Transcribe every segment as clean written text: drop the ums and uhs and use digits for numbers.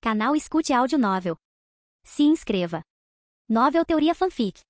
Canal Escute Áudio Novel. Se inscreva. Novel Teoria Fanfic.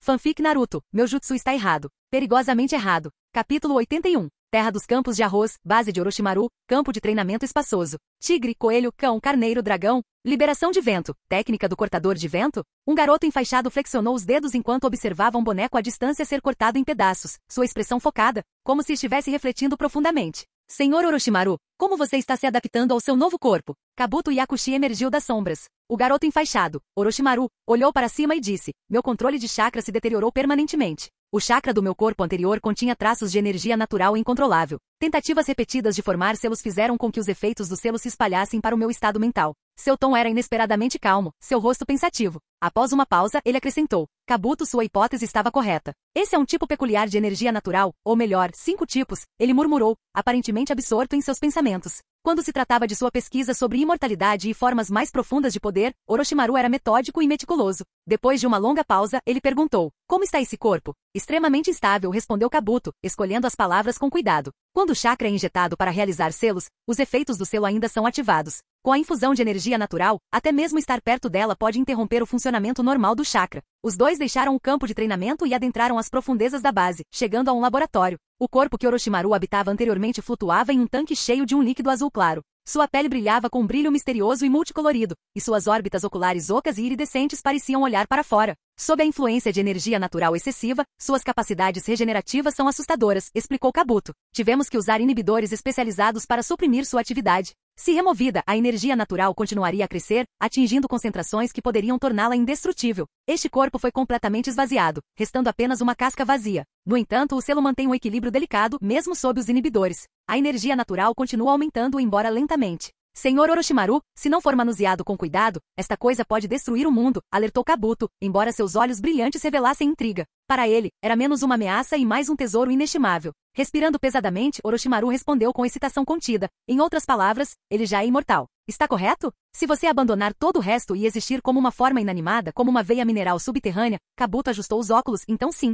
Fanfic Naruto, meu jutsu está errado. Perigosamente errado. Capítulo 81. Terra dos campos de arroz, base de Orochimaru, campo de treinamento espaçoso. Tigre, coelho, cão, carneiro, dragão. Liberação de vento. Técnica do cortador de vento. Um garoto enfaixado flexionou os dedos enquanto observava um boneco à distância ser cortado em pedaços, sua expressão focada, como se estivesse refletindo profundamente. Senhor Orochimaru, como você está se adaptando ao seu novo corpo? Kabuto Yakushi emergiu das sombras. O garoto enfaixado, Orochimaru, olhou para cima e disse: meu controle de chakra se deteriorou permanentemente. O chakra do meu corpo anterior continha traços de energia natural incontrolável. Tentativas repetidas de formar selos fizeram com que os efeitos do selo se espalhassem para o meu estado mental. Seu tom era inesperadamente calmo, seu rosto pensativo. Após uma pausa, ele acrescentou: Kabuto, sua hipótese estava correta. Esse é um tipo peculiar de energia natural, ou melhor, 5 tipos, ele murmurou, aparentemente absorto em seus pensamentos. Quando se tratava de sua pesquisa sobre imortalidade e formas mais profundas de poder, Orochimaru era metódico e meticuloso. Depois de uma longa pausa, ele perguntou: como está esse corpo? Extremamente instável, respondeu Kabuto, escolhendo as palavras com cuidado. Quando o chakra é injetado para realizar selos, os efeitos do selo ainda são ativados. Com a infusão de energia natural, até mesmo estar perto dela pode interromper o funcionamento normal do chakra. Os dois deixaram o campo de treinamento e adentraram as profundezas da base, chegando a um laboratório. O corpo que Orochimaru habitava anteriormente flutuava em um tanque cheio de um líquido azul claro. Sua pele brilhava com um brilho misterioso e multicolorido, e suas órbitas oculares ocas e iridescentes pareciam olhar para fora. Sob a influência de energia natural excessiva, suas capacidades regenerativas são assustadoras, explicou Kabuto. Tivemos que usar inibidores especializados para suprimir sua atividade. Se removida, a energia natural continuaria a crescer, atingindo concentrações que poderiam torná-la indestrutível. Este corpo foi completamente esvaziado, restando apenas uma casca vazia. No entanto, o selo mantém um equilíbrio delicado, mesmo sob os inibidores. A energia natural continua aumentando, embora lentamente. Senhor Orochimaru, se não for manuseado com cuidado, esta coisa pode destruir o mundo, alertou Kabuto, embora seus olhos brilhantes revelassem intriga. Para ele, era menos uma ameaça e mais um tesouro inestimável. Respirando pesadamente, Orochimaru respondeu com excitação contida. Em outras palavras, ele já é imortal. Está correto? Se você abandonar todo o resto e existir como uma forma inanimada, como uma veia mineral subterrânea, Kabuto ajustou os óculos, então sim.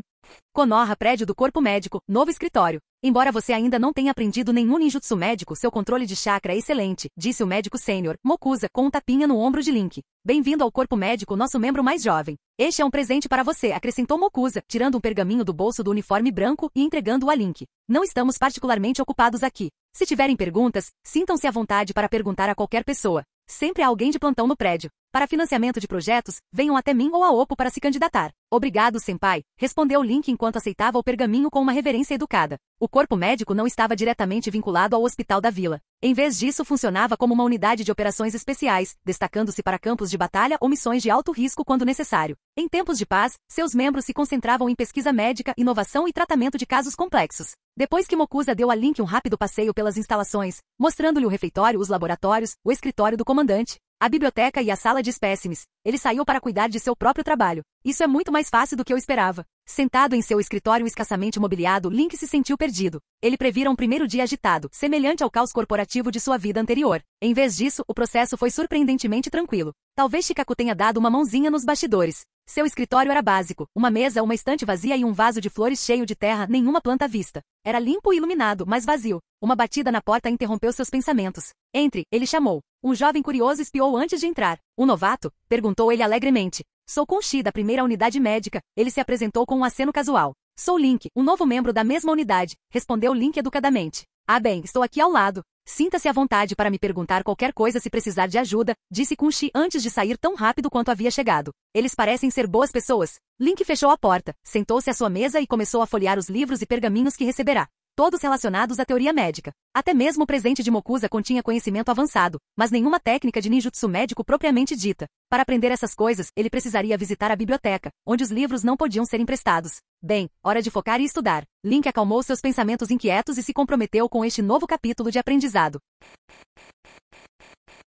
Konoha, prédio do corpo médico, novo escritório. Embora você ainda não tenha aprendido nenhum ninjutsu médico, seu controle de chakra é excelente, disse o médico sênior, Mokuza, com um tapinha no ombro de Link. Bem-vindo ao corpo médico, nosso membro mais jovem. Este é um presente para você, acrescentou Mokuza, tirando um pergaminho do bolso do uniforme branco e entregando-o a Link. Não estamos particularmente ocupados aqui. Se tiverem perguntas, sintam-se à vontade para perguntar a qualquer pessoa. Sempre há alguém de plantão no prédio. Para financiamento de projetos, venham até mim ou a Oppo para se candidatar. Obrigado, senpai, respondeu Link enquanto aceitava o pergaminho com uma reverência educada. O corpo médico não estava diretamente vinculado ao hospital da vila. Em vez disso, funcionava como uma unidade de operações especiais, destacando-se para campos de batalha ou missões de alto risco quando necessário. Em tempos de paz, seus membros se concentravam em pesquisa médica, inovação e tratamento de casos complexos. Depois que Mokuza deu a Link um rápido passeio pelas instalações, mostrando-lhe o refeitório, os laboratórios, o escritório do comandante, a biblioteca e a sala de espécimes, ele saiu para cuidar de seu próprio trabalho. Isso é muito mais fácil do que eu esperava. Sentado em seu escritório escassamente mobiliado, Link se sentiu perdido. Ele previra um primeiro dia agitado, semelhante ao caos corporativo de sua vida anterior. Em vez disso, o processo foi surpreendentemente tranquilo. Talvez Shikaku tenha dado uma mãozinha nos bastidores. Seu escritório era básico, uma mesa, uma estante vazia e um vaso de flores cheio de terra, nenhuma planta à vista. Era limpo e iluminado, mas vazio. Uma batida na porta interrompeu seus pensamentos. Entre, ele chamou. Um jovem curioso espiou antes de entrar. Um novato? Perguntou ele alegremente. Sou Kunshi, da primeira unidade médica. Ele se apresentou com um aceno casual. Sou Link, um novo membro da mesma unidade, respondeu Link educadamente. Ah bem, estou aqui ao lado. Sinta-se à vontade para me perguntar qualquer coisa se precisar de ajuda, disse Kunshi antes de sair tão rápido quanto havia chegado. Eles parecem ser boas pessoas. Link fechou a porta, sentou-se à sua mesa e começou a folhear os livros e pergaminhos que receberá. Todos relacionados à teoria médica. Até mesmo o presente de Mokuza continha conhecimento avançado, mas nenhuma técnica de ninjutsu médico propriamente dita. Para aprender essas coisas, ele precisaria visitar a biblioteca, onde os livros não podiam ser emprestados. Bem, hora de focar e estudar. Link acalmou seus pensamentos inquietos e se comprometeu com este novo capítulo de aprendizado.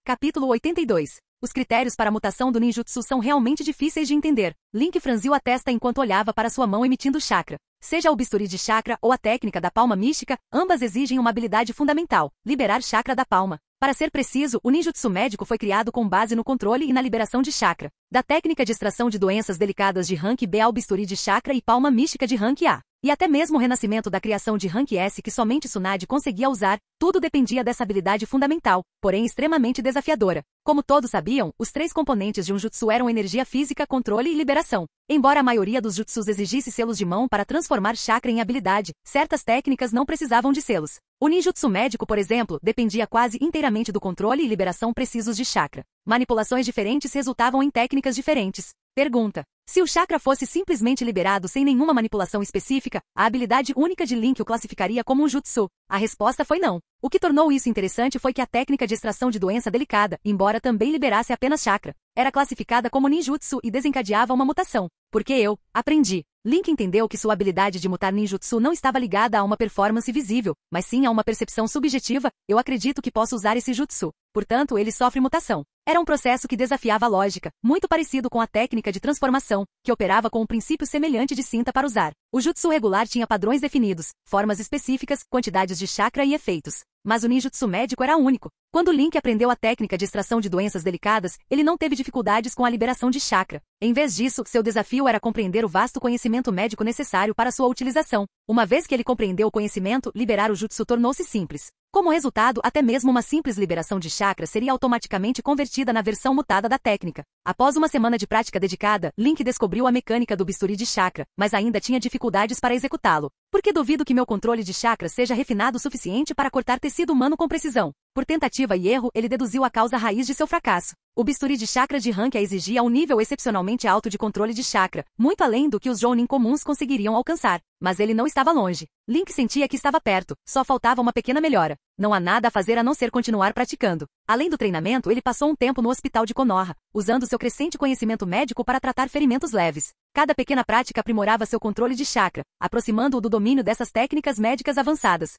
Capítulo 82. Os critérios para a mutação do ninjutsu são realmente difíceis de entender. Link franziu a testa enquanto olhava para sua mão emitindo chakra. Seja o bisturi de chakra ou a técnica da palma mística, ambas exigem uma habilidade fundamental: liberar chakra da palma. Para ser preciso, o ninjutsu médico foi criado com base no controle e na liberação de chakra. Da técnica de extração de doenças delicadas de rank B ao bisturi de chakra e palma mística de rank A. E até mesmo o renascimento da criação de rank S que somente Tsunade conseguia usar, tudo dependia dessa habilidade fundamental, porém extremamente desafiadora. Como todos sabiam, os 3 componentes de um jutsu eram energia física, controle e liberação. Embora a maioria dos jutsus exigisse selos de mão para transformar chakra em habilidade, certas técnicas não precisavam de selos. O ninjutsu médico, por exemplo, dependia quase inteiramente do controle e liberação precisos de chakra. Manipulações diferentes resultavam em técnicas diferentes. Pergunta: se o chakra fosse simplesmente liberado sem nenhuma manipulação específica, a habilidade única de Link o classificaria como um jutsu? A resposta foi não. O que tornou isso interessante foi que a técnica de extração de doença delicada, embora também liberasse apenas chakra, era classificada como ninjutsu e desencadeava uma mutação. Porque eu aprendi. Link entendeu que sua habilidade de mutar ninjutsu não estava ligada a uma performance visível, mas sim a uma percepção subjetiva. Eu acredito que posso usar esse jutsu. Portanto, ele sofre mutação. Era um processo que desafiava a lógica, muito parecido com a técnica de transformação, que operava com um princípio semelhante de cinta para usar. O jutsu regular tinha padrões definidos, formas específicas, quantidades de chakra e efeitos. Mas o ninjutsu médico era único. Quando Link aprendeu a técnica de extração de doenças delicadas, ele não teve dificuldades com a liberação de chakra. Em vez disso, seu desafio era compreender o vasto conhecimento médico necessário para sua utilização. Uma vez que ele compreendeu o conhecimento, liberar o jutsu tornou-se simples. Como resultado, até mesmo uma simples liberação de chakra seria automaticamente convertida na versão mutada da técnica. Após uma semana de prática dedicada, Link descobriu a mecânica do bisturi de chakra, mas ainda tinha dificuldades para executá-lo. Porque duvido que meu controle de chakra seja refinado o suficiente para cortar tecido humano com precisão. Por tentativa e erro, ele deduziu a causa raiz de seu fracasso. O bisturi de chakra de rank A exigia um nível excepcionalmente alto de controle de chakra, muito além do que os jounin comuns conseguiriam alcançar. Mas ele não estava longe. Link sentia que estava perto, só faltava uma pequena melhora. Não há nada a fazer a não ser continuar praticando. Além do treinamento, ele passou um tempo no hospital de Konoha, usando seu crescente conhecimento médico para tratar ferimentos leves. Cada pequena prática aprimorava seu controle de chakra, aproximando-o do domínio dessas técnicas médicas avançadas.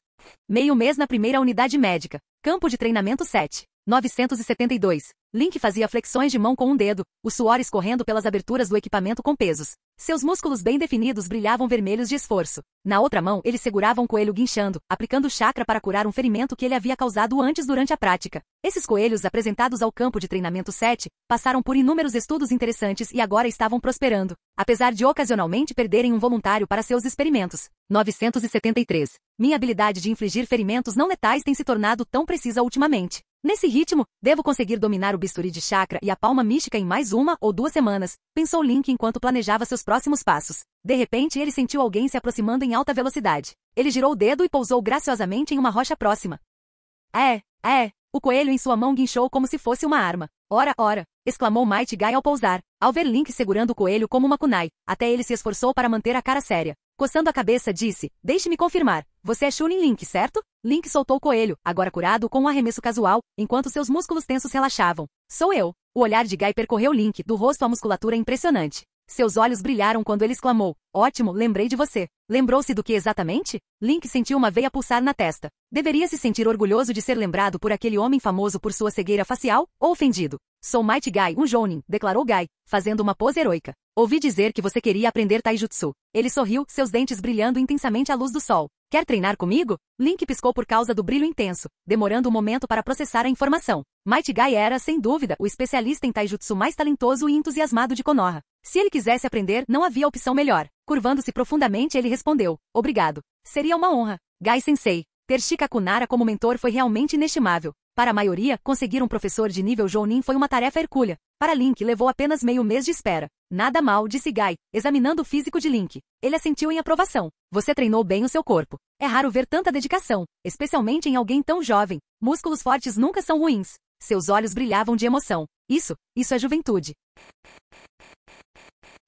Meio mês na primeira unidade médica. Campo de treinamento 7. 972. Link fazia flexões de mão com um dedo, o suor escorrendo pelas aberturas do equipamento com pesos. Seus músculos bem definidos brilhavam vermelhos de esforço. Na outra mão, ele segurava um coelho guinchando, aplicando chakra para curar um ferimento que ele havia causado antes durante a prática. Esses coelhos, apresentados ao campo de treinamento 7, passaram por inúmeros estudos interessantes e agora estavam prosperando, apesar de ocasionalmente perderem um voluntário para seus experimentos. 973. Minha habilidade de infligir ferimentos não letais tem se tornado tão precisa ultimamente. Nesse ritmo, devo conseguir dominar o bisturi de chakra e a palma mística em mais 1 ou 2 semanas, pensou Link enquanto planejava seus próximos passos. De repente, ele sentiu alguém se aproximando em alta velocidade. Ele girou o dedo e pousou graciosamente em uma rocha próxima. O coelho em sua mão guinchou como se fosse uma arma. Ora! Exclamou Might Guy ao pousar, ao ver Link segurando o coelho como uma kunai. Até ele se esforçou para manter a cara séria. Coçando a cabeça, disse: deixe-me confirmar. Você é Chunin Link, certo? Link soltou o coelho, agora curado com um arremesso casual, enquanto seus músculos tensos relaxavam. Sou eu. O olhar de Guy percorreu Link, do rosto à musculatura impressionante. Seus olhos brilharam quando ele exclamou: ótimo, lembrei de você. Lembrou-se do que exatamente? Link sentiu uma veia pulsar na testa. Deveria se sentir orgulhoso de ser lembrado por aquele homem famoso por sua cegueira facial, ou ofendido? Sou Might Guy, um jounin, declarou Guy, fazendo uma pose heroica. Ouvi dizer que você queria aprender taijutsu. Ele sorriu, seus dentes brilhando intensamente à luz do sol. Quer treinar comigo? Link piscou por causa do brilho intenso, demorando um momento para processar a informação. Might Guy era, sem dúvida, o especialista em taijutsu mais talentoso e entusiasmado de Konoha. Se ele quisesse aprender, não havia opção melhor. Curvando-se profundamente, ele respondeu: obrigado. Seria uma honra. Guy-sensei. Ter Shikakunara como mentor foi realmente inestimável. Para a maioria, conseguir um professor de nível jounin foi uma tarefa hercúlea. Para Link, levou apenas meio mês de espera. Nada mal, disse Guy, examinando o físico de Link. Ele assentiu em aprovação. Você treinou bem o seu corpo. É raro ver tanta dedicação, especialmente em alguém tão jovem. Músculos fortes nunca são ruins. Seus olhos brilhavam de emoção. Isso é juventude.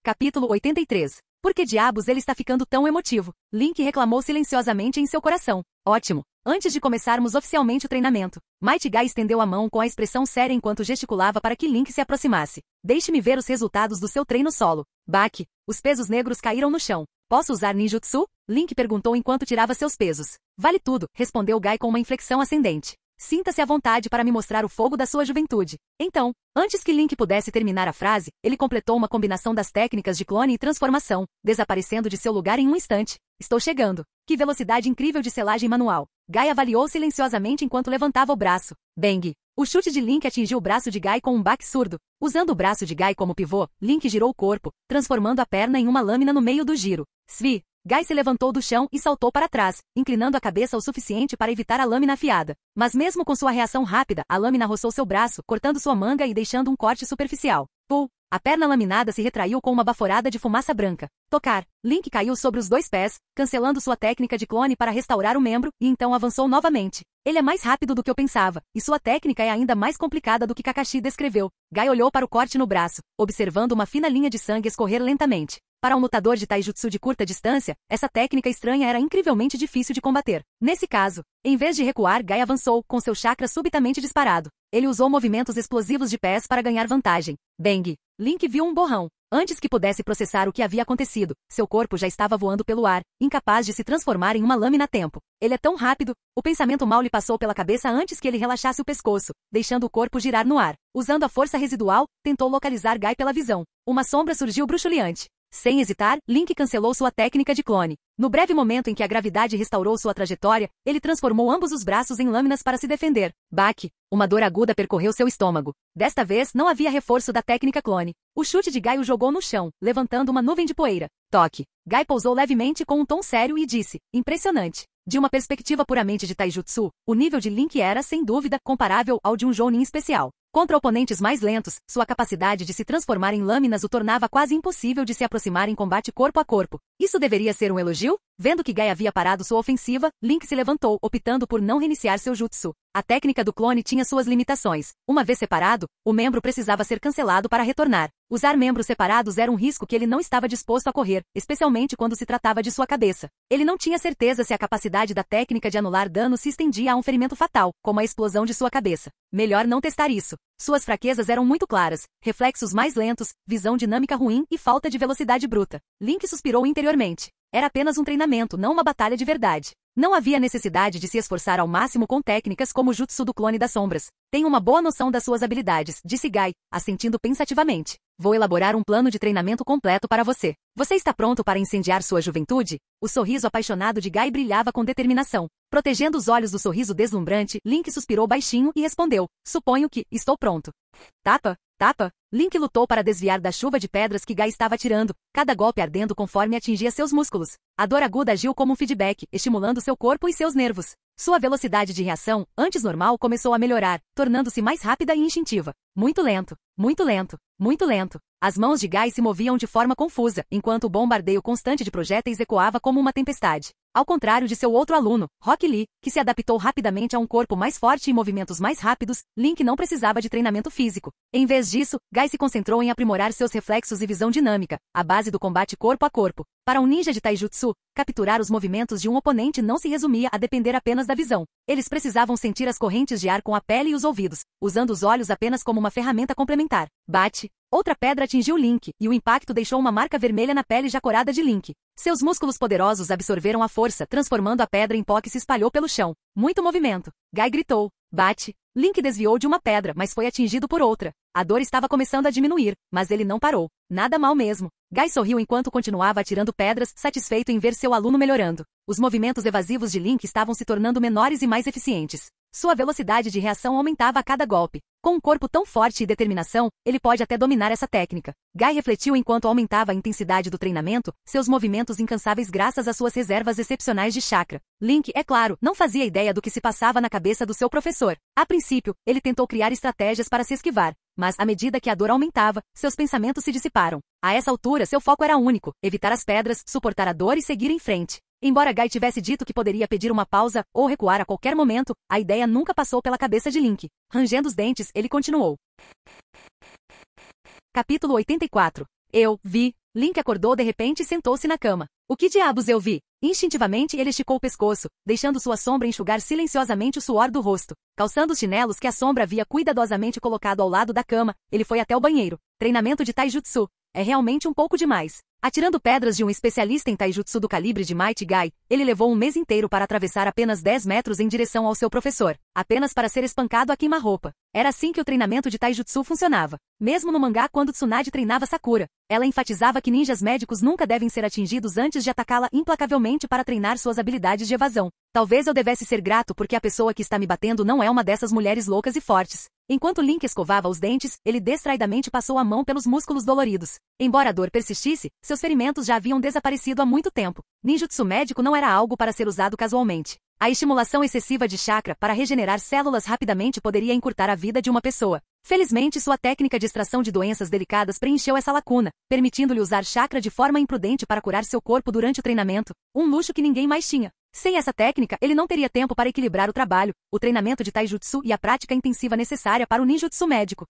Capítulo 83. Por que diabos ele está ficando tão emotivo? Link reclamou silenciosamente em seu coração. Ótimo. Antes de começarmos oficialmente o treinamento, Might Guy estendeu a mão com a expressão séria enquanto gesticulava para que Link se aproximasse. Deixe-me ver os resultados do seu treino solo. Baque. Os pesos negros caíram no chão. Posso usar ninjutsu? Link perguntou enquanto tirava seus pesos. Vale tudo, respondeu Guy com uma inflexão ascendente. Sinta-se à vontade para me mostrar o fogo da sua juventude. Então, antes que Link pudesse terminar a frase, ele completou uma combinação das técnicas de clone e transformação, desaparecendo de seu lugar em um instante. Estou chegando. Que velocidade incrível de selagem manual. Guy avaliou silenciosamente enquanto levantava o braço. Bang! O chute de Link atingiu o braço de Guy com um baque surdo. Usando o braço de Guy como pivô, Link girou o corpo, transformando a perna em uma lâmina no meio do giro. Svi! Guy se levantou do chão e saltou para trás, inclinando a cabeça o suficiente para evitar a lâmina afiada. Mas mesmo com sua reação rápida, a lâmina roçou seu braço, cortando sua manga e deixando um corte superficial. Pull! A perna laminada se retraiu com uma baforada de fumaça branca. Tocar. Link caiu sobre os 2 pés, cancelando sua técnica de clone para restaurar o membro, e então avançou novamente. Ele é mais rápido do que eu pensava, e sua técnica é ainda mais complicada do que Kakashi descreveu. Guy olhou para o corte no braço, observando uma fina linha de sangue escorrer lentamente. Para um lutador de taijutsu de curta distância, essa técnica estranha era incrivelmente difícil de combater. Nesse caso, em vez de recuar, Guy avançou, com seu chakra subitamente disparado. Ele usou movimentos explosivos de pés para ganhar vantagem. Bang! Link viu um borrão. Antes que pudesse processar o que havia acontecido, seu corpo já estava voando pelo ar, incapaz de se transformar em uma lâmina a tempo. Ele é tão rápido, o pensamento mal lhe passou pela cabeça antes que ele relaxasse o pescoço, deixando o corpo girar no ar. Usando a força residual, tentou localizar Guy pela visão. Uma sombra surgiu bruxuleante. Sem hesitar, Link cancelou sua técnica de clone. No breve momento em que a gravidade restaurou sua trajetória, ele transformou ambos os braços em lâminas para se defender. Baque! Uma dor aguda percorreu seu estômago. Desta vez, não havia reforço da técnica clone. O chute de Guy o jogou no chão, levantando uma nuvem de poeira. Toque! Guy pousou levemente com um tom sério e disse, impressionante. De uma perspectiva puramente de taijutsu, o nível de Link era, sem dúvida, comparável ao de um jounin especial. Contra oponentes mais lentos, sua capacidade de se transformar em lâminas o tornava quase impossível de se aproximar em combate corpo a corpo. Isso deveria ser um elogio? Vendo que Guy havia parado sua ofensiva, Link se levantou, optando por não reiniciar seu jutsu. A técnica do clone tinha suas limitações. Uma vez separado, o membro precisava ser cancelado para retornar. Usar membros separados era um risco que ele não estava disposto a correr, especialmente quando se tratava de sua cabeça. Ele não tinha certeza se a capacidade da técnica de anular dano se estendia a um ferimento fatal, como a explosão de sua cabeça. Melhor não testar isso. Suas fraquezas eram muito claras, reflexos mais lentos, visão dinâmica ruim e falta de velocidade bruta. Link suspirou interiormente. Era apenas um treinamento, não uma batalha de verdade. Não havia necessidade de se esforçar ao máximo com técnicas como o jutsu do clone das sombras. Tenho uma boa noção das suas habilidades, disse Guy, assentindo pensativamente. Vou elaborar um plano de treinamento completo para você. Você está pronto para incendiar sua juventude? O sorriso apaixonado de Guy brilhava com determinação. Protegendo os olhos do sorriso deslumbrante, Link suspirou baixinho e respondeu, suponho que, estou pronto. Tapa, tapa. Link lutou para desviar da chuva de pedras que Guy estava atirando, cada golpe ardendo conforme atingia seus músculos. A dor aguda agiu como um feedback, estimulando seu corpo e seus nervos. Sua velocidade de reação, antes normal, começou a melhorar, tornando-se mais rápida e instintiva. Muito lento, muito lento, muito lento. As mãos de Guy se moviam de forma confusa, enquanto o bombardeio constante de projéteis ecoava como uma tempestade. Ao contrário de seu outro aluno, Rock Lee, que se adaptou rapidamente a um corpo mais forte e movimentos mais rápidos, Link não precisava de treinamento físico. Em vez disso, Guy se concentrou em aprimorar seus reflexos e visão dinâmica, a base do combate corpo a corpo. Para um ninja de taijutsu, capturar os movimentos de um oponente não se resumia a depender apenas da visão. Eles precisavam sentir as correntes de ar com a pele e os ouvidos, usando os olhos apenas como uma ferramenta complementar. Bate! Outra pedra atingiu Link, e o impacto deixou uma marca vermelha na pele já corada de Link. Seus músculos poderosos absorveram a força, transformando a pedra em pó que se espalhou pelo chão. Muito movimento. Guy gritou. Bate! Link desviou de uma pedra, mas foi atingido por outra. A dor estava começando a diminuir, mas ele não parou. Nada mal mesmo. Guy sorriu enquanto continuava atirando pedras, satisfeito em ver seu aluno melhorando. Os movimentos evasivos de Link estavam se tornando menores e mais eficientes. Sua velocidade de reação aumentava a cada golpe. Com um corpo tão forte e determinação, ele pode até dominar essa técnica. Guy refletiu enquanto aumentava a intensidade do treinamento, seus movimentos incansáveis graças às suas reservas excepcionais de chakra. Link, é claro, não fazia ideia do que se passava na cabeça do seu professor. A princípio, ele tentou criar estratégias para se esquivar. Mas, à medida que a dor aumentava, seus pensamentos se dissiparam. A essa altura, seu foco era único, evitar as pedras, suportar a dor e seguir em frente. Embora Guy tivesse dito que poderia pedir uma pausa ou recuar a qualquer momento, a ideia nunca passou pela cabeça de Link. Rangendo os dentes, ele continuou. Capítulo 84. Eu vi. Link acordou de repente e sentou-se na cama. O que diabos eu vi? Instintivamente ele esticou o pescoço, deixando sua sombra enxugar silenciosamente o suor do rosto. Calçando os chinelos que a sombra havia cuidadosamente colocado ao lado da cama, ele foi até o banheiro. Treinamento de taijutsu. É realmente um pouco demais. Atirando pedras de um especialista em taijutsu do calibre de Might Guy, ele levou um mês inteiro para atravessar apenas 10 metros em direção ao seu professor, apenas para ser espancado a queima-roupa. Era assim que o treinamento de taijutsu funcionava. Mesmo no mangá quando Tsunade treinava Sakura, ela enfatizava que ninjas médicos nunca devem ser atingidos antes de atacá-la implacavelmente para treinar suas habilidades de evasão. Talvez eu devesse ser grato porque a pessoa que está me batendo não é uma dessas mulheres loucas e fortes. Enquanto Link escovava os dentes, ele distraidamente passou a mão pelos músculos doloridos. Embora a dor persistisse, seus ferimentos já haviam desaparecido há muito tempo. Ninjutsu médico não era algo para ser usado casualmente. A estimulação excessiva de chakra para regenerar células rapidamente poderia encurtar a vida de uma pessoa. Felizmente, sua técnica de extração de doenças delicadas preencheu essa lacuna, permitindo-lhe usar chakra de forma imprudente para curar seu corpo durante o treinamento, um luxo que ninguém mais tinha. Sem essa técnica, ele não teria tempo para equilibrar o trabalho, o treinamento de taijutsu e a prática intensiva necessária para o ninjutsu médico.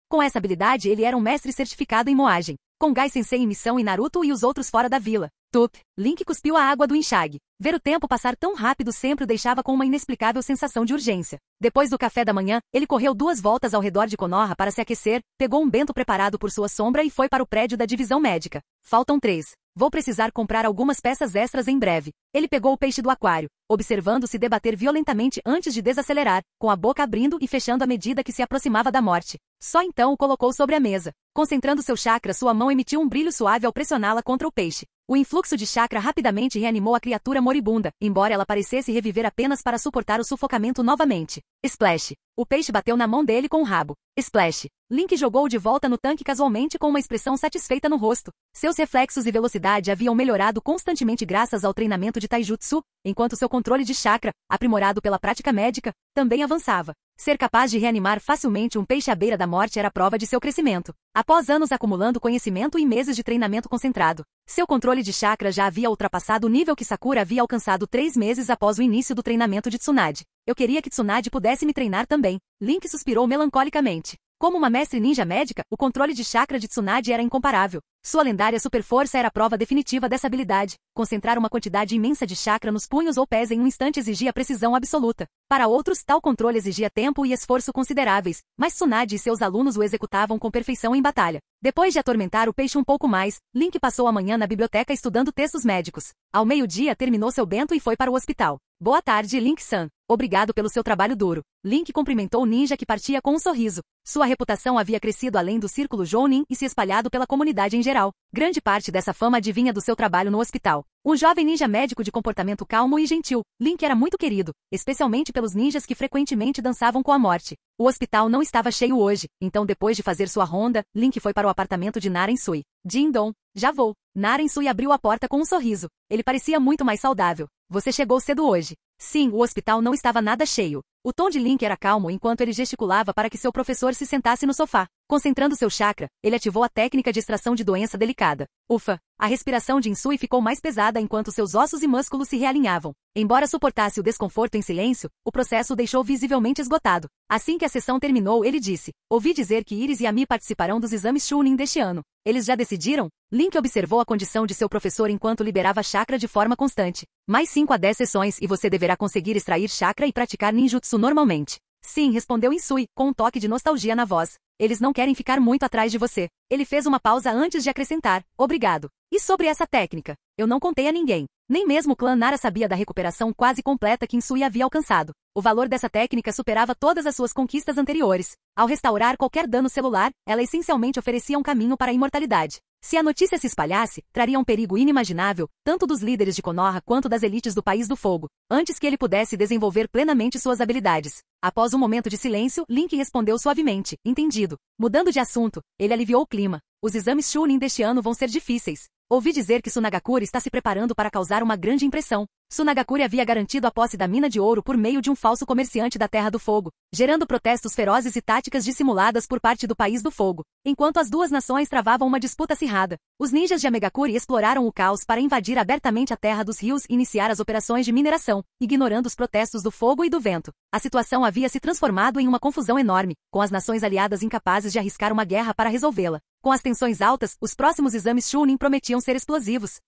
Com essa habilidade, ele era um mestre certificado em moagem. Com Gai Sensei em missão e Naruto e os outros fora da vila. Tup! Link cuspiu a água do enxágue. Ver o tempo passar tão rápido sempre o deixava com uma inexplicável sensação de urgência. Depois do café da manhã, ele correu 2 voltas ao redor de Konoha para se aquecer, pegou um bento preparado por sua sombra e foi para o prédio da divisão médica. Faltam 3. Vou precisar comprar algumas peças extras em breve. Ele pegou o peixe do aquário, observando-se debater violentamente antes de desacelerar, com a boca abrindo e fechando à medida que se aproximava da morte. Só então o colocou sobre a mesa. Concentrando seu chakra, sua mão emitiu um brilho suave ao pressioná-la contra o peixe. O influxo de chakra rapidamente reanimou a criatura moribunda, embora ela parecesse reviver apenas para suportar o sufocamento novamente. Splash! O peixe bateu na mão dele com o rabo. Splash! Link jogou-o de volta no tanque casualmente com uma expressão satisfeita no rosto. Seus reflexos e velocidade haviam melhorado constantemente graças ao treinamento de taijutsu, enquanto seu controle de chakra, aprimorado pela prática médica, também avançava. Ser capaz de reanimar facilmente um peixe à beira da morte era prova de seu crescimento. Após anos acumulando conhecimento e meses de treinamento concentrado, seu controle de chakra já havia ultrapassado o nível que Sakura havia alcançado 3 meses após o início do treinamento de Tsunade. Eu queria que Tsunade pudesse me treinar também. Link suspirou melancolicamente. Como uma mestre ninja médica, o controle de chakra de Tsunade era incomparável. Sua lendária superforça era a prova definitiva dessa habilidade. Concentrar uma quantidade imensa de chakra nos punhos ou pés em um instante exigia precisão absoluta. Para outros, tal controle exigia tempo e esforço consideráveis, mas Tsunade e seus alunos o executavam com perfeição em batalha. Depois de atormentar o peixe um pouco mais, Link passou a manhã na biblioteca estudando textos médicos. Ao meio-dia, terminou seu bento e foi para o hospital. Boa tarde, Link-san. Obrigado pelo seu trabalho duro. Link cumprimentou o ninja que partia com um sorriso. Sua reputação havia crescido além do círculo Jounin e se espalhado pela comunidade em geral. Grande parte dessa fama advinha do seu trabalho no hospital. Um jovem ninja médico de comportamento calmo e gentil, Link era muito querido, especialmente pelos ninjas que frequentemente dançavam com a morte. O hospital não estava cheio hoje, então depois de fazer sua ronda, Link foi para o apartamento de Naren Sui. Jin-don, já vou. Naren Sui abriu a porta com um sorriso. Ele parecia muito mais saudável. Você chegou cedo hoje. Sim, o hospital não estava nada cheio. O tom de Link era calmo enquanto ele gesticulava para que seu professor se sentasse no sofá. Concentrando seu chakra, ele ativou a técnica de extração de doença delicada. Ufa! A respiração de Insui ficou mais pesada enquanto seus ossos e músculos se realinhavam. Embora suportasse o desconforto em silêncio, o processo o deixou visivelmente esgotado. Assim que a sessão terminou, ele disse: ouvi dizer que Iris e Ami participarão dos exames Chunin deste ano. Eles já decidiram? Link observou a condição de seu professor enquanto liberava chakra de forma constante. Mais 5 a 10 sessões e você deverá conseguir extrair chakra e praticar ninjutsu normalmente. Sim, respondeu Insui, com um toque de nostalgia na voz. Eles não querem ficar muito atrás de você. Ele fez uma pausa antes de acrescentar: obrigado. E sobre essa técnica? Eu não contei a ninguém. Nem mesmo o clã Nara sabia da recuperação quase completa que Insui havia alcançado. O valor dessa técnica superava todas as suas conquistas anteriores. Ao restaurar qualquer dano celular, ela essencialmente oferecia um caminho para a imortalidade. Se a notícia se espalhasse, traria um perigo inimaginável, tanto dos líderes de Konoha quanto das elites do País do Fogo, antes que ele pudesse desenvolver plenamente suas habilidades. Após um momento de silêncio, Link respondeu suavemente: entendido. Mudando de assunto, ele aliviou o clima. Os exames Chunin deste ano vão ser difíceis. Ouvi dizer que Sunagakure está se preparando para causar uma grande impressão. Sunagakure havia garantido a posse da mina de ouro por meio de um falso comerciante da Terra do Fogo, gerando protestos ferozes e táticas dissimuladas por parte do País do Fogo, enquanto as duas nações travavam uma disputa acirrada. Os ninjas de Amegakure exploraram o caos para invadir abertamente a Terra dos Rios e iniciar as operações de mineração, ignorando os protestos do fogo e do vento. A situação havia se transformado em uma confusão enorme, com as nações aliadas incapazes de arriscar uma guerra para resolvê-la. Com as tensões altas, os próximos exames Chunin prometiam ser explosivos.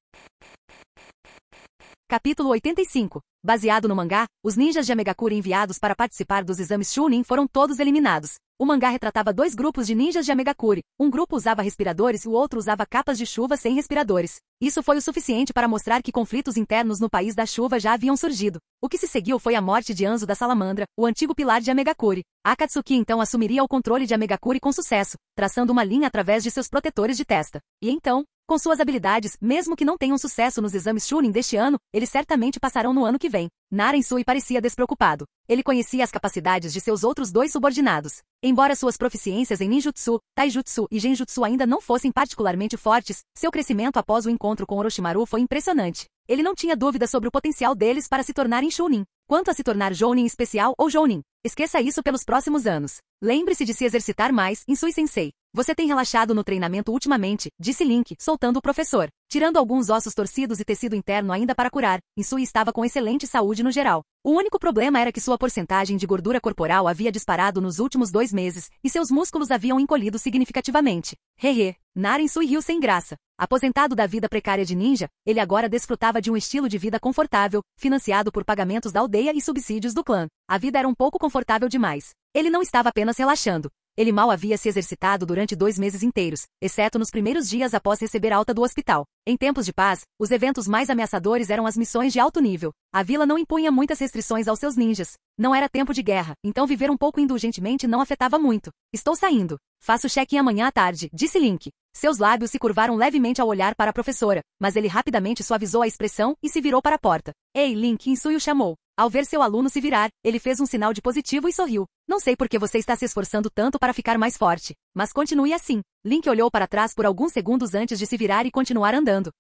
Capítulo 85. Baseado no mangá, os ninjas de Amegakure enviados para participar dos exames Chunin foram todos eliminados. O mangá retratava dois grupos de ninjas de Amegakure. Um grupo usava respiradores e o outro usava capas de chuva sem respiradores. Isso foi o suficiente para mostrar que conflitos internos no país da chuva já haviam surgido. O que se seguiu foi a morte de Anzo da Salamandra, o antigo pilar de Amegakure. Akatsuki então assumiria o controle de Amegakure com sucesso, traçando uma linha através de seus protetores de testa. E então, com suas habilidades, mesmo que não tenham sucesso nos exames Chunin deste ano, eles certamente passarão no ano que vem. Narensui parecia despreocupado. Ele conhecia as capacidades de seus outros dois subordinados. Embora suas proficiências em ninjutsu, taijutsu e genjutsu ainda não fossem particularmente fortes, seu crescimento após o encontro com Orochimaru foi impressionante. Ele não tinha dúvida sobre o potencial deles para se tornarem Chunin. Quanto a se tornar Jounin especial ou Jounin, esqueça isso pelos próximos anos. Lembre-se de se exercitar mais, Insui-sensei. Você tem relaxado no treinamento ultimamente, disse Link, soltando o professor. Tirando alguns ossos torcidos e tecido interno ainda para curar, Insui estava com excelente saúde no geral. O único problema era que sua porcentagem de gordura corporal havia disparado nos últimos 2 meses, e seus músculos haviam encolhido significativamente. Hehe, Narensui riu sem graça. Aposentado da vida precária de ninja, ele agora desfrutava de um estilo de vida confortável, financiado por pagamentos da aldeia e subsídios do clã. A vida era um pouco confortável demais. Ele não estava apenas relaxando. Ele mal havia se exercitado durante 2 meses inteiros, exceto nos primeiros dias após receber alta do hospital. Em tempos de paz, os eventos mais ameaçadores eram as missões de alto nível. A vila não impunha muitas restrições aos seus ninjas. Não era tempo de guerra, então viver um pouco indulgentemente não afetava muito. Estou saindo. Faço check-in amanhã à tarde, disse Link. Seus lábios se curvaram levemente ao olhar para a professora, mas ele rapidamente suavizou a expressão e se virou para a porta. Ei, Link, Insui o chamou. Ao ver seu aluno se virar, ele fez um sinal de positivo e sorriu. Não sei por que você está se esforçando tanto para ficar mais forte, mas continue assim. Link olhou para trás por alguns segundos antes de se virar e continuar andando.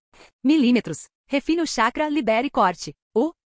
Milímetros. Refine o chakra, libere e corte.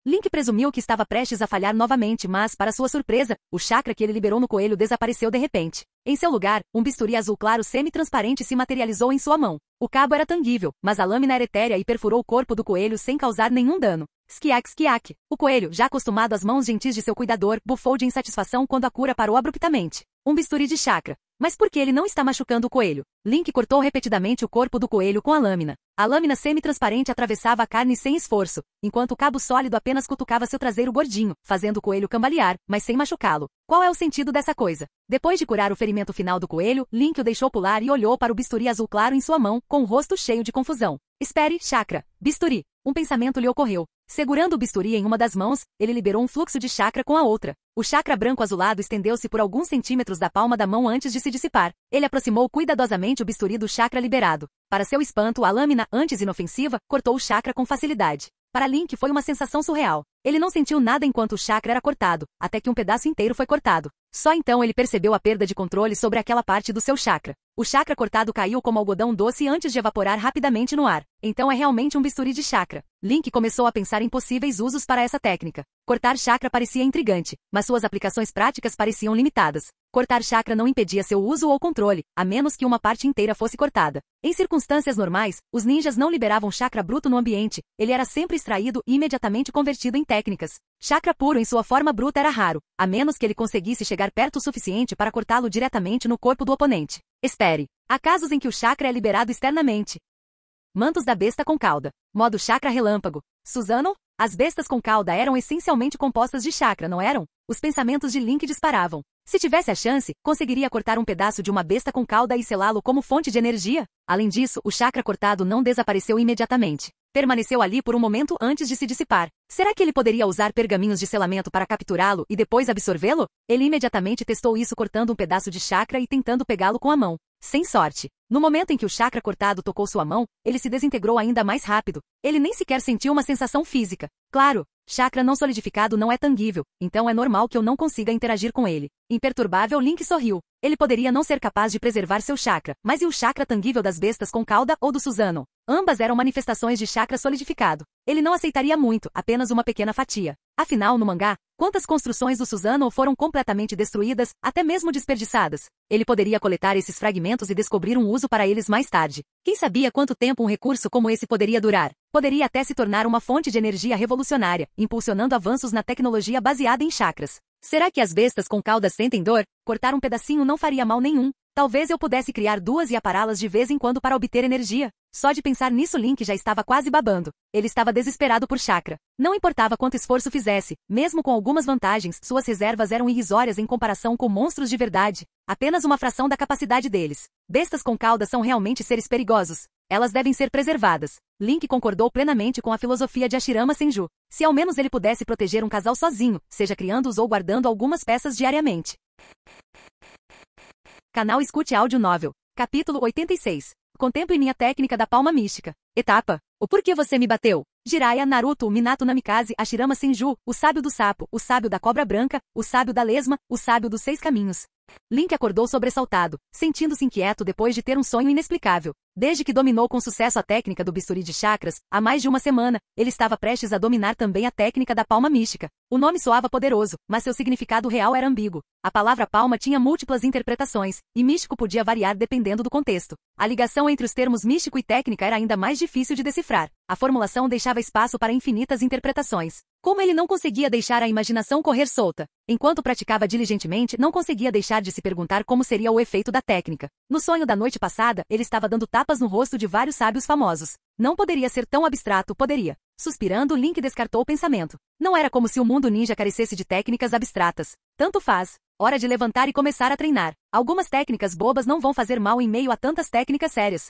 Link presumiu que estava prestes a falhar novamente, mas, para sua surpresa, o chakra que ele liberou no coelho desapareceu de repente. Em seu lugar, um bisturi azul claro semi-transparente se materializou em sua mão. O cabo era tangível, mas a lâmina era etérea e perfurou o corpo do coelho sem causar nenhum dano. Skiak, skiak. O coelho, já acostumado às mãos gentis de seu cuidador, bufou de insatisfação quando a cura parou abruptamente. Um bisturi de chakra. Mas por que ele não está machucando o coelho? Link cortou repetidamente o corpo do coelho com a lâmina. A lâmina semi-transparente atravessava a carne sem esforço, enquanto o cabo sólido apenas cutucava seu traseiro gordinho, fazendo o coelho cambalear, mas sem machucá-lo. Qual é o sentido dessa coisa? Depois de curar o ferimento final do coelho, Link o deixou pular e olhou para o bisturi azul claro em sua mão, com o rosto cheio de confusão. Espere, chakra. Bisturi. Um pensamento lhe ocorreu. Segurando o bisturi em uma das mãos, ele liberou um fluxo de chakra com a outra. O chakra branco azulado estendeu-se por alguns centímetros da palma da mão antes de se dissipar. Ele aproximou cuidadosamente o bisturi do chakra liberado. Para seu espanto, a lâmina, antes inofensiva, cortou o chakra com facilidade. Para Link foi uma sensação surreal. Ele não sentiu nada enquanto o chakra era cortado, até que um pedaço inteiro foi cortado. Só então ele percebeu a perda de controle sobre aquela parte do seu chakra. O chakra cortado caiu como algodão doce antes de evaporar rapidamente no ar. Então é realmente um bisturi de chakra. Link começou a pensar em possíveis usos para essa técnica. Cortar chakra parecia intrigante, mas suas aplicações práticas pareciam limitadas. Cortar chakra não impedia seu uso ou controle, a menos que uma parte inteira fosse cortada. Em circunstâncias normais, os ninjas não liberavam chakra bruto no ambiente, ele era sempre extraído e imediatamente convertido em técnicas. Chakra puro em sua forma bruta era raro, a menos que ele conseguisse chegar perto o suficiente para cortá-lo diretamente no corpo do oponente. Espere. Há casos em que o chakra é liberado externamente. Mantos da besta com cauda. Modo chakra relâmpago. Susano? As bestas com cauda eram essencialmente compostas de chakra, não eram? Os pensamentos de Link disparavam. Se tivesse a chance, conseguiria cortar um pedaço de uma besta com cauda e selá-lo como fonte de energia? Além disso, o chakra cortado não desapareceu imediatamente. Permaneceu ali por um momento antes de se dissipar. Será que ele poderia usar pergaminhos de selamento para capturá-lo e depois absorvê-lo? Ele imediatamente testou isso cortando um pedaço de chakra e tentando pegá-lo com a mão. Sem sorte. No momento em que o chakra cortado tocou sua mão, ele se desintegrou ainda mais rápido. Ele nem sequer sentiu uma sensação física. Claro, chakra não solidificado não é tangível, então é normal que eu não consiga interagir com ele. Imperturbável, Link sorriu. Ele poderia não ser capaz de preservar seu chakra, mas e o chakra tangível das bestas com cauda ou do Susano? Ambas eram manifestações de chakra solidificado. Ele não aceitaria muito, apenas uma pequena fatia. Afinal, no mangá, quantas construções do Susano foram completamente destruídas, até mesmo desperdiçadas? Ele poderia coletar esses fragmentos e descobrir um uso para eles mais tarde. Quem sabia quanto tempo um recurso como esse poderia durar? Poderia até se tornar uma fonte de energia revolucionária, impulsionando avanços na tecnologia baseada em chakras. Será que as bestas com cauda sentem dor? Cortar um pedacinho não faria mal nenhum. Talvez eu pudesse criar duas e apará-las de vez em quando para obter energia. Só de pensar nisso Link já estava quase babando. Ele estava desesperado por chakra. Não importava quanto esforço fizesse, mesmo com algumas vantagens, suas reservas eram irrisórias em comparação com monstros de verdade. Apenas uma fração da capacidade deles. Bestas com cauda são realmente seres perigosos. Elas devem ser preservadas. Link concordou plenamente com a filosofia de Hashirama Senju. Se ao menos ele pudesse proteger um casal sozinho, seja criando-os ou guardando algumas peças diariamente. Canal Escute Áudio Novel. Capítulo 86. Contemple minha técnica da palma mística. Etapa. O porquê você me bateu? Jiraiya, Naruto, Minato Namikaze, Hashirama Senju, o sábio do sapo, o sábio da cobra branca, o sábio da lesma, o sábio dos 6 caminhos. Link acordou sobressaltado, sentindo-se inquieto depois de ter um sonho inexplicável. Desde que dominou com sucesso a técnica do bisturi de chakras, há mais de uma semana, ele estava prestes a dominar também a técnica da palma mística. O nome soava poderoso, mas seu significado real era ambíguo. A palavra palma tinha múltiplas interpretações, e místico podia variar dependendo do contexto. A ligação entre os termos místico e técnica era ainda mais difícil de decifrar. A formulação deixava espaço para infinitas interpretações. Como ele não conseguia deixar a imaginação correr solta, enquanto praticava diligentemente, não conseguia deixar de se perguntar como seria o efeito da técnica. No sonho da noite passada, ele estava dando tapas no rosto de vários sábios famosos. Não poderia ser tão abstrato, poderia. Suspirando, Link descartou o pensamento. Não era como se o mundo ninja carecesse de técnicas abstratas. Tanto faz. Hora de levantar e começar a treinar. Algumas técnicas bobas não vão fazer mal em meio a tantas técnicas sérias.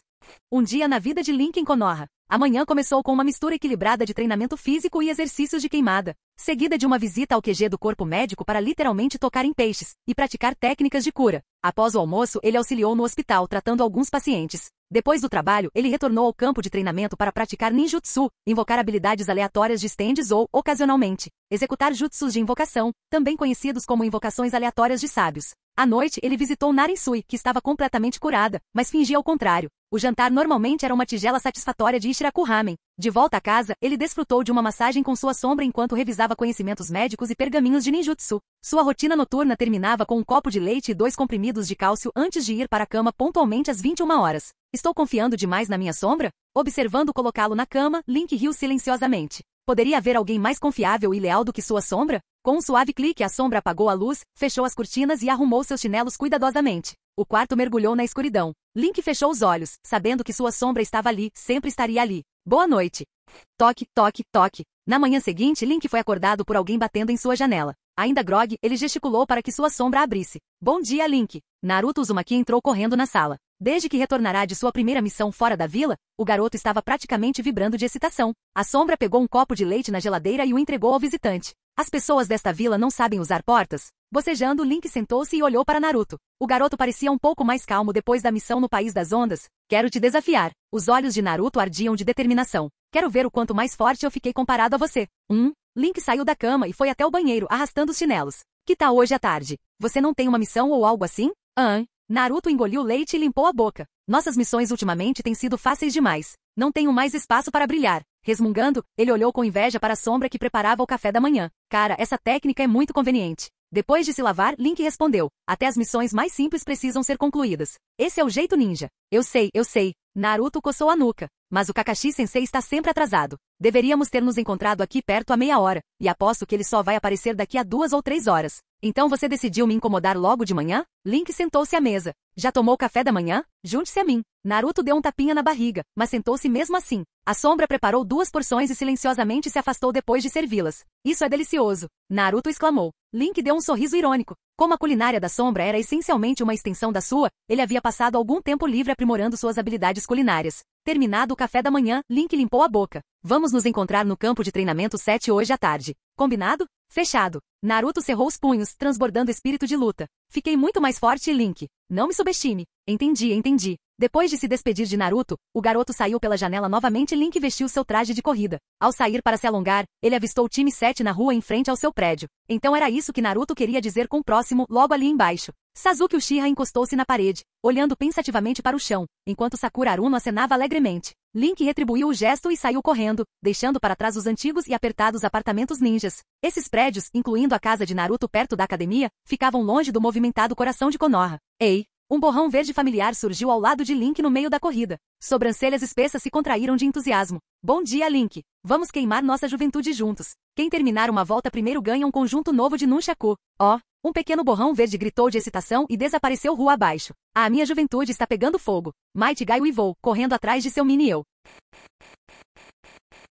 Um dia na vida de Link em Konoha. A manhã começou com uma mistura equilibrada de treinamento físico e exercícios de queimada, seguida de uma visita ao QG do corpo médico para literalmente tocar em peixes e praticar técnicas de cura. Após o almoço, ele auxiliou no hospital tratando alguns pacientes. Depois do trabalho, ele retornou ao campo de treinamento para praticar ninjutsu, invocar habilidades aleatórias de stands ou, ocasionalmente, executar jutsus de invocação, também conhecidos como invocações aleatórias de sábios. À noite, ele visitou Narinsui, que estava completamente curada, mas fingia o contrário. O jantar normalmente era uma tigela satisfatória de Ichiraku Ramen. De volta a casa, ele desfrutou de uma massagem com sua sombra enquanto revisava conhecimentos médicos e pergaminhos de ninjutsu. Sua rotina noturna terminava com um copo de leite e 2 comprimidos de cálcio antes de ir para a cama pontualmente às 21 horas. Estou confiando demais na minha sombra? Observando colocá-lo na cama, Link riu silenciosamente. Poderia haver alguém mais confiável e leal do que sua sombra? Com um suave clique, a sombra apagou a luz, fechou as cortinas e arrumou seus chinelos cuidadosamente. O quarto mergulhou na escuridão. Link fechou os olhos, sabendo que sua sombra estava ali, sempre estaria ali. Boa noite. Toque, toque, toque. Na manhã seguinte, Link foi acordado por alguém batendo em sua janela. Ainda grogue, ele gesticulou para que sua sombra abrisse. Bom dia, Link. Naruto Uzumaki entrou correndo na sala. Desde que retornará de sua primeira missão fora da vila, o garoto estava praticamente vibrando de excitação. A sombra pegou um copo de leite na geladeira e o entregou ao visitante. As pessoas desta vila não sabem usar portas? Bocejando, Link sentou-se e olhou para Naruto. O garoto parecia um pouco mais calmo depois da missão no País das Ondas. Quero te desafiar. Os olhos de Naruto ardiam de determinação. Quero ver o quanto mais forte eu fiquei comparado a você. Link saiu da cama e foi até o banheiro, arrastando os chinelos. Que tal hoje à tarde? Você não tem uma missão ou algo assim? Naruto engoliu leite e limpou a boca. Nossas missões ultimamente têm sido fáceis demais. Não tenho mais espaço para brilhar. Resmungando, ele olhou com inveja para a sombra que preparava o café da manhã. Cara, essa técnica é muito conveniente. Depois de se lavar, Link respondeu. Até as missões mais simples precisam ser concluídas. Esse é o jeito ninja. Eu sei, eu sei. Naruto coçou a nuca. Mas o Kakashi-sensei está sempre atrasado. Deveríamos ter nos encontrado aqui perto há meia hora, e aposto que ele só vai aparecer daqui a 2 ou 3 horas. Então você decidiu me incomodar logo de manhã? Link sentou-se à mesa. Já tomou café da manhã? Junte-se a mim. Naruto deu um tapinha na barriga, mas sentou-se mesmo assim. A sombra preparou 2 porções e silenciosamente se afastou depois de servi-las. Isso é delicioso! Naruto exclamou. Link deu um sorriso irônico. Como a culinária da sombra era essencialmente uma extensão da sua, ele havia passado algum tempo livre aprimorando suas habilidades culinárias. Terminado o café da manhã, Link limpou a boca. Vamos nos encontrar no campo de treinamento 7 hoje à tarde. Combinado? Fechado. Naruto cerrou os punhos, transbordando espírito de luta. Fiquei muito mais forte, Link. Não me subestime. Entendi. Depois de se despedir de Naruto, o garoto saiu pela janela novamente e Link vestiu seu traje de corrida. Ao sair para se alongar, ele avistou o time 7 na rua em frente ao seu prédio. Então era isso que Naruto queria dizer com o próximo, logo ali embaixo. Sasuke Uchiha encostou-se na parede, olhando pensativamente para o chão, enquanto Sakura Aruno acenava alegremente. Link retribuiu o gesto e saiu correndo, deixando para trás os antigos e apertados apartamentos ninjas. Esses prédios, incluindo a casa de Naruto perto da academia, ficavam longe do movimentado coração de Konoha. Ei! Um borrão verde familiar surgiu ao lado de Link no meio da corrida. Sobrancelhas espessas se contraíram de entusiasmo. Bom dia, Link. Vamos queimar nossa juventude juntos. Quem terminar uma volta primeiro ganha um conjunto novo de Nunchaku. Ó! Um pequeno borrão verde gritou de excitação e desapareceu rua abaixo. A minha juventude está pegando fogo. Might Guy uivou, correndo atrás de seu mini-eu.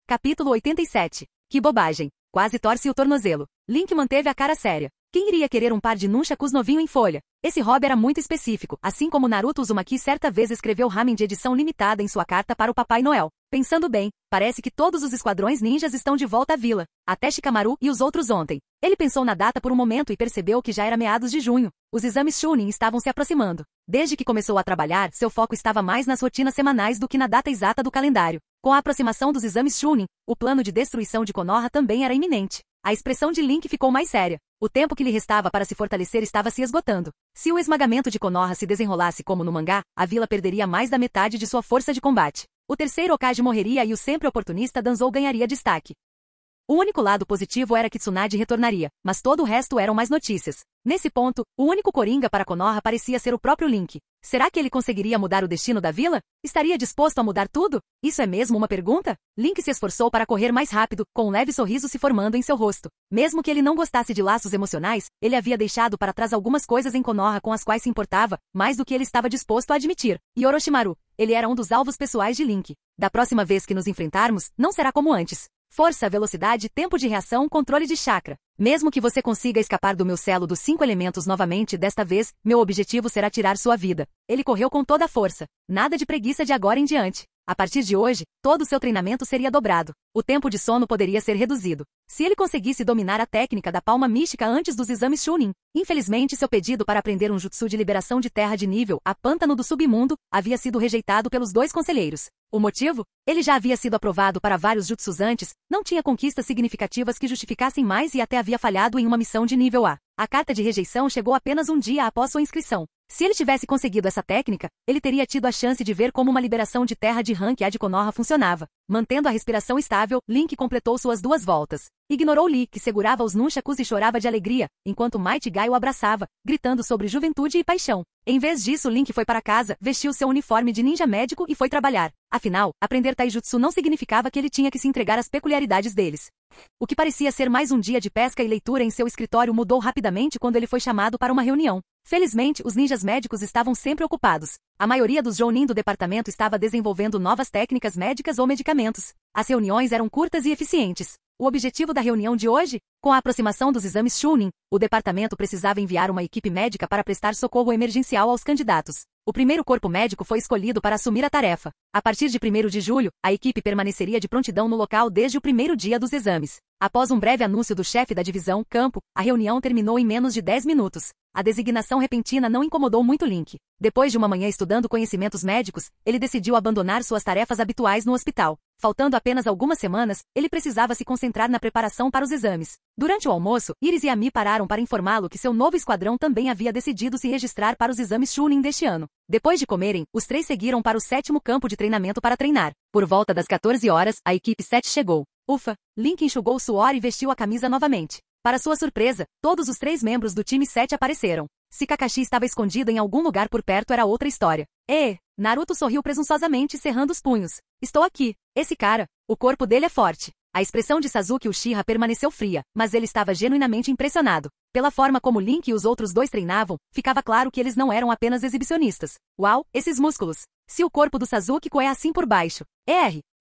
Capítulo 87. Que bobagem. Quase torce o tornozelo. Link manteve a cara séria. Quem iria querer um par de nunchakus novinho em folha? Esse hobby era muito específico, assim como Naruto Uzumaki certa vez escreveu ramen de edição limitada em sua carta para o Papai Noel. Pensando bem, parece que todos os esquadrões ninjas estão de volta à vila, até Shikamaru e os outros ontem. Ele pensou na data por um momento e percebeu que já era meados de junho. Os exames Chunin estavam se aproximando. Desde que começou a trabalhar, seu foco estava mais nas rotinas semanais do que na data exata do calendário. Com a aproximação dos exames Chunin, o plano de destruição de Konoha também era iminente. A expressão de Link ficou mais séria. O tempo que lhe restava para se fortalecer estava se esgotando. Se o esmagamento de Konoha se desenrolasse como no mangá, a vila perderia mais da metade de sua força de combate. O terceiro Hokage morreria e o sempre oportunista Danzou ganharia destaque. O único lado positivo era que Tsunade retornaria, mas todo o resto eram mais notícias. Nesse ponto, o único coringa para Konoha parecia ser o próprio Link. Será que ele conseguiria mudar o destino da vila? Estaria disposto a mudar tudo? Isso é mesmo uma pergunta? Link se esforçou para correr mais rápido, com um leve sorriso se formando em seu rosto. Mesmo que ele não gostasse de laços emocionais, ele havia deixado para trás algumas coisas em Konoha com as quais se importava, mais do que ele estava disposto a admitir. E Orochimaru, ele era um dos alvos pessoais de Link. Da próxima vez que nos enfrentarmos, não será como antes. Força, velocidade, tempo de reação, controle de chakra. Mesmo que você consiga escapar do meu selo dos 5 elementos novamente, desta vez, meu objetivo será tirar sua vida. Ele correu com toda a força. Nada de preguiça de agora em diante. A partir de hoje, todo o seu treinamento seria dobrado. O tempo de sono poderia ser reduzido. Se ele conseguisse dominar a técnica da palma mística antes dos exames Chunin. Infelizmente, seu pedido para aprender um jutsu de liberação de terra de nível, a pântano do submundo, havia sido rejeitado pelos 2 conselheiros. O motivo? Ele já havia sido aprovado para vários jutsus antes, não tinha conquistas significativas que justificassem mais e até havia falhado em uma missão de nível A. A carta de rejeição chegou apenas um dia após sua inscrição. Se ele tivesse conseguido essa técnica, ele teria tido a chance de ver como uma liberação de terra de rank A de Konoha funcionava. Mantendo a respiração estável, Link completou suas 2 voltas. Ignorou Lee, que segurava os nunchakus e chorava de alegria, enquanto Might Guy o abraçava, gritando sobre juventude e paixão. Em vez disso, Link foi para casa, vestiu seu uniforme de ninja médico e foi trabalhar. Afinal, aprender taijutsu não significava que ele tinha que se entregar às peculiaridades deles. O que parecia ser mais um dia de pesca e leitura em seu escritório mudou rapidamente quando ele foi chamado para uma reunião. Felizmente, os ninjas médicos estavam sempre ocupados. A maioria dos jounin do departamento estava desenvolvendo novas técnicas médicas ou medicamentos. As reuniões eram curtas e eficientes. O objetivo da reunião de hoje? Com a aproximação dos exames Chunin, o departamento precisava enviar uma equipe médica para prestar socorro emergencial aos candidatos. O primeiro corpo médico foi escolhido para assumir a tarefa. A partir de 1º de julho, a equipe permaneceria de prontidão no local desde o primeiro dia dos exames. Após um breve anúncio do chefe da divisão, Campo, a reunião terminou em menos de 10 minutos. A designação repentina não incomodou muito Link. Depois de uma manhã estudando conhecimentos médicos, ele decidiu abandonar suas tarefas habituais no hospital. Faltando apenas algumas semanas, ele precisava se concentrar na preparação para os exames. Durante o almoço, Iris e Ami pararam para informá-lo que seu novo esquadrão também havia decidido se registrar para os exames Chunin deste ano. Depois de comerem, os 3 seguiram para o 7º campo de treinamento para treinar. Por volta das 14 horas, a equipe 7 chegou. Ufa! Link enxugou o suor e vestiu a camisa novamente. Para sua surpresa, todos os 3 membros do time 7 apareceram. Se Kakashi estava escondido em algum lugar por perto era outra história. Naruto sorriu presunçosamente cerrando os punhos. Estou aqui. Esse cara, o corpo dele é forte. A expressão de Sasuke Uchiha permaneceu fria, mas ele estava genuinamente impressionado. Pela forma como Link e os outros 2 treinavam, ficava claro que eles não eram apenas exibicionistas. Uau, esses músculos! Se o corpo do Sasuke é assim por baixo.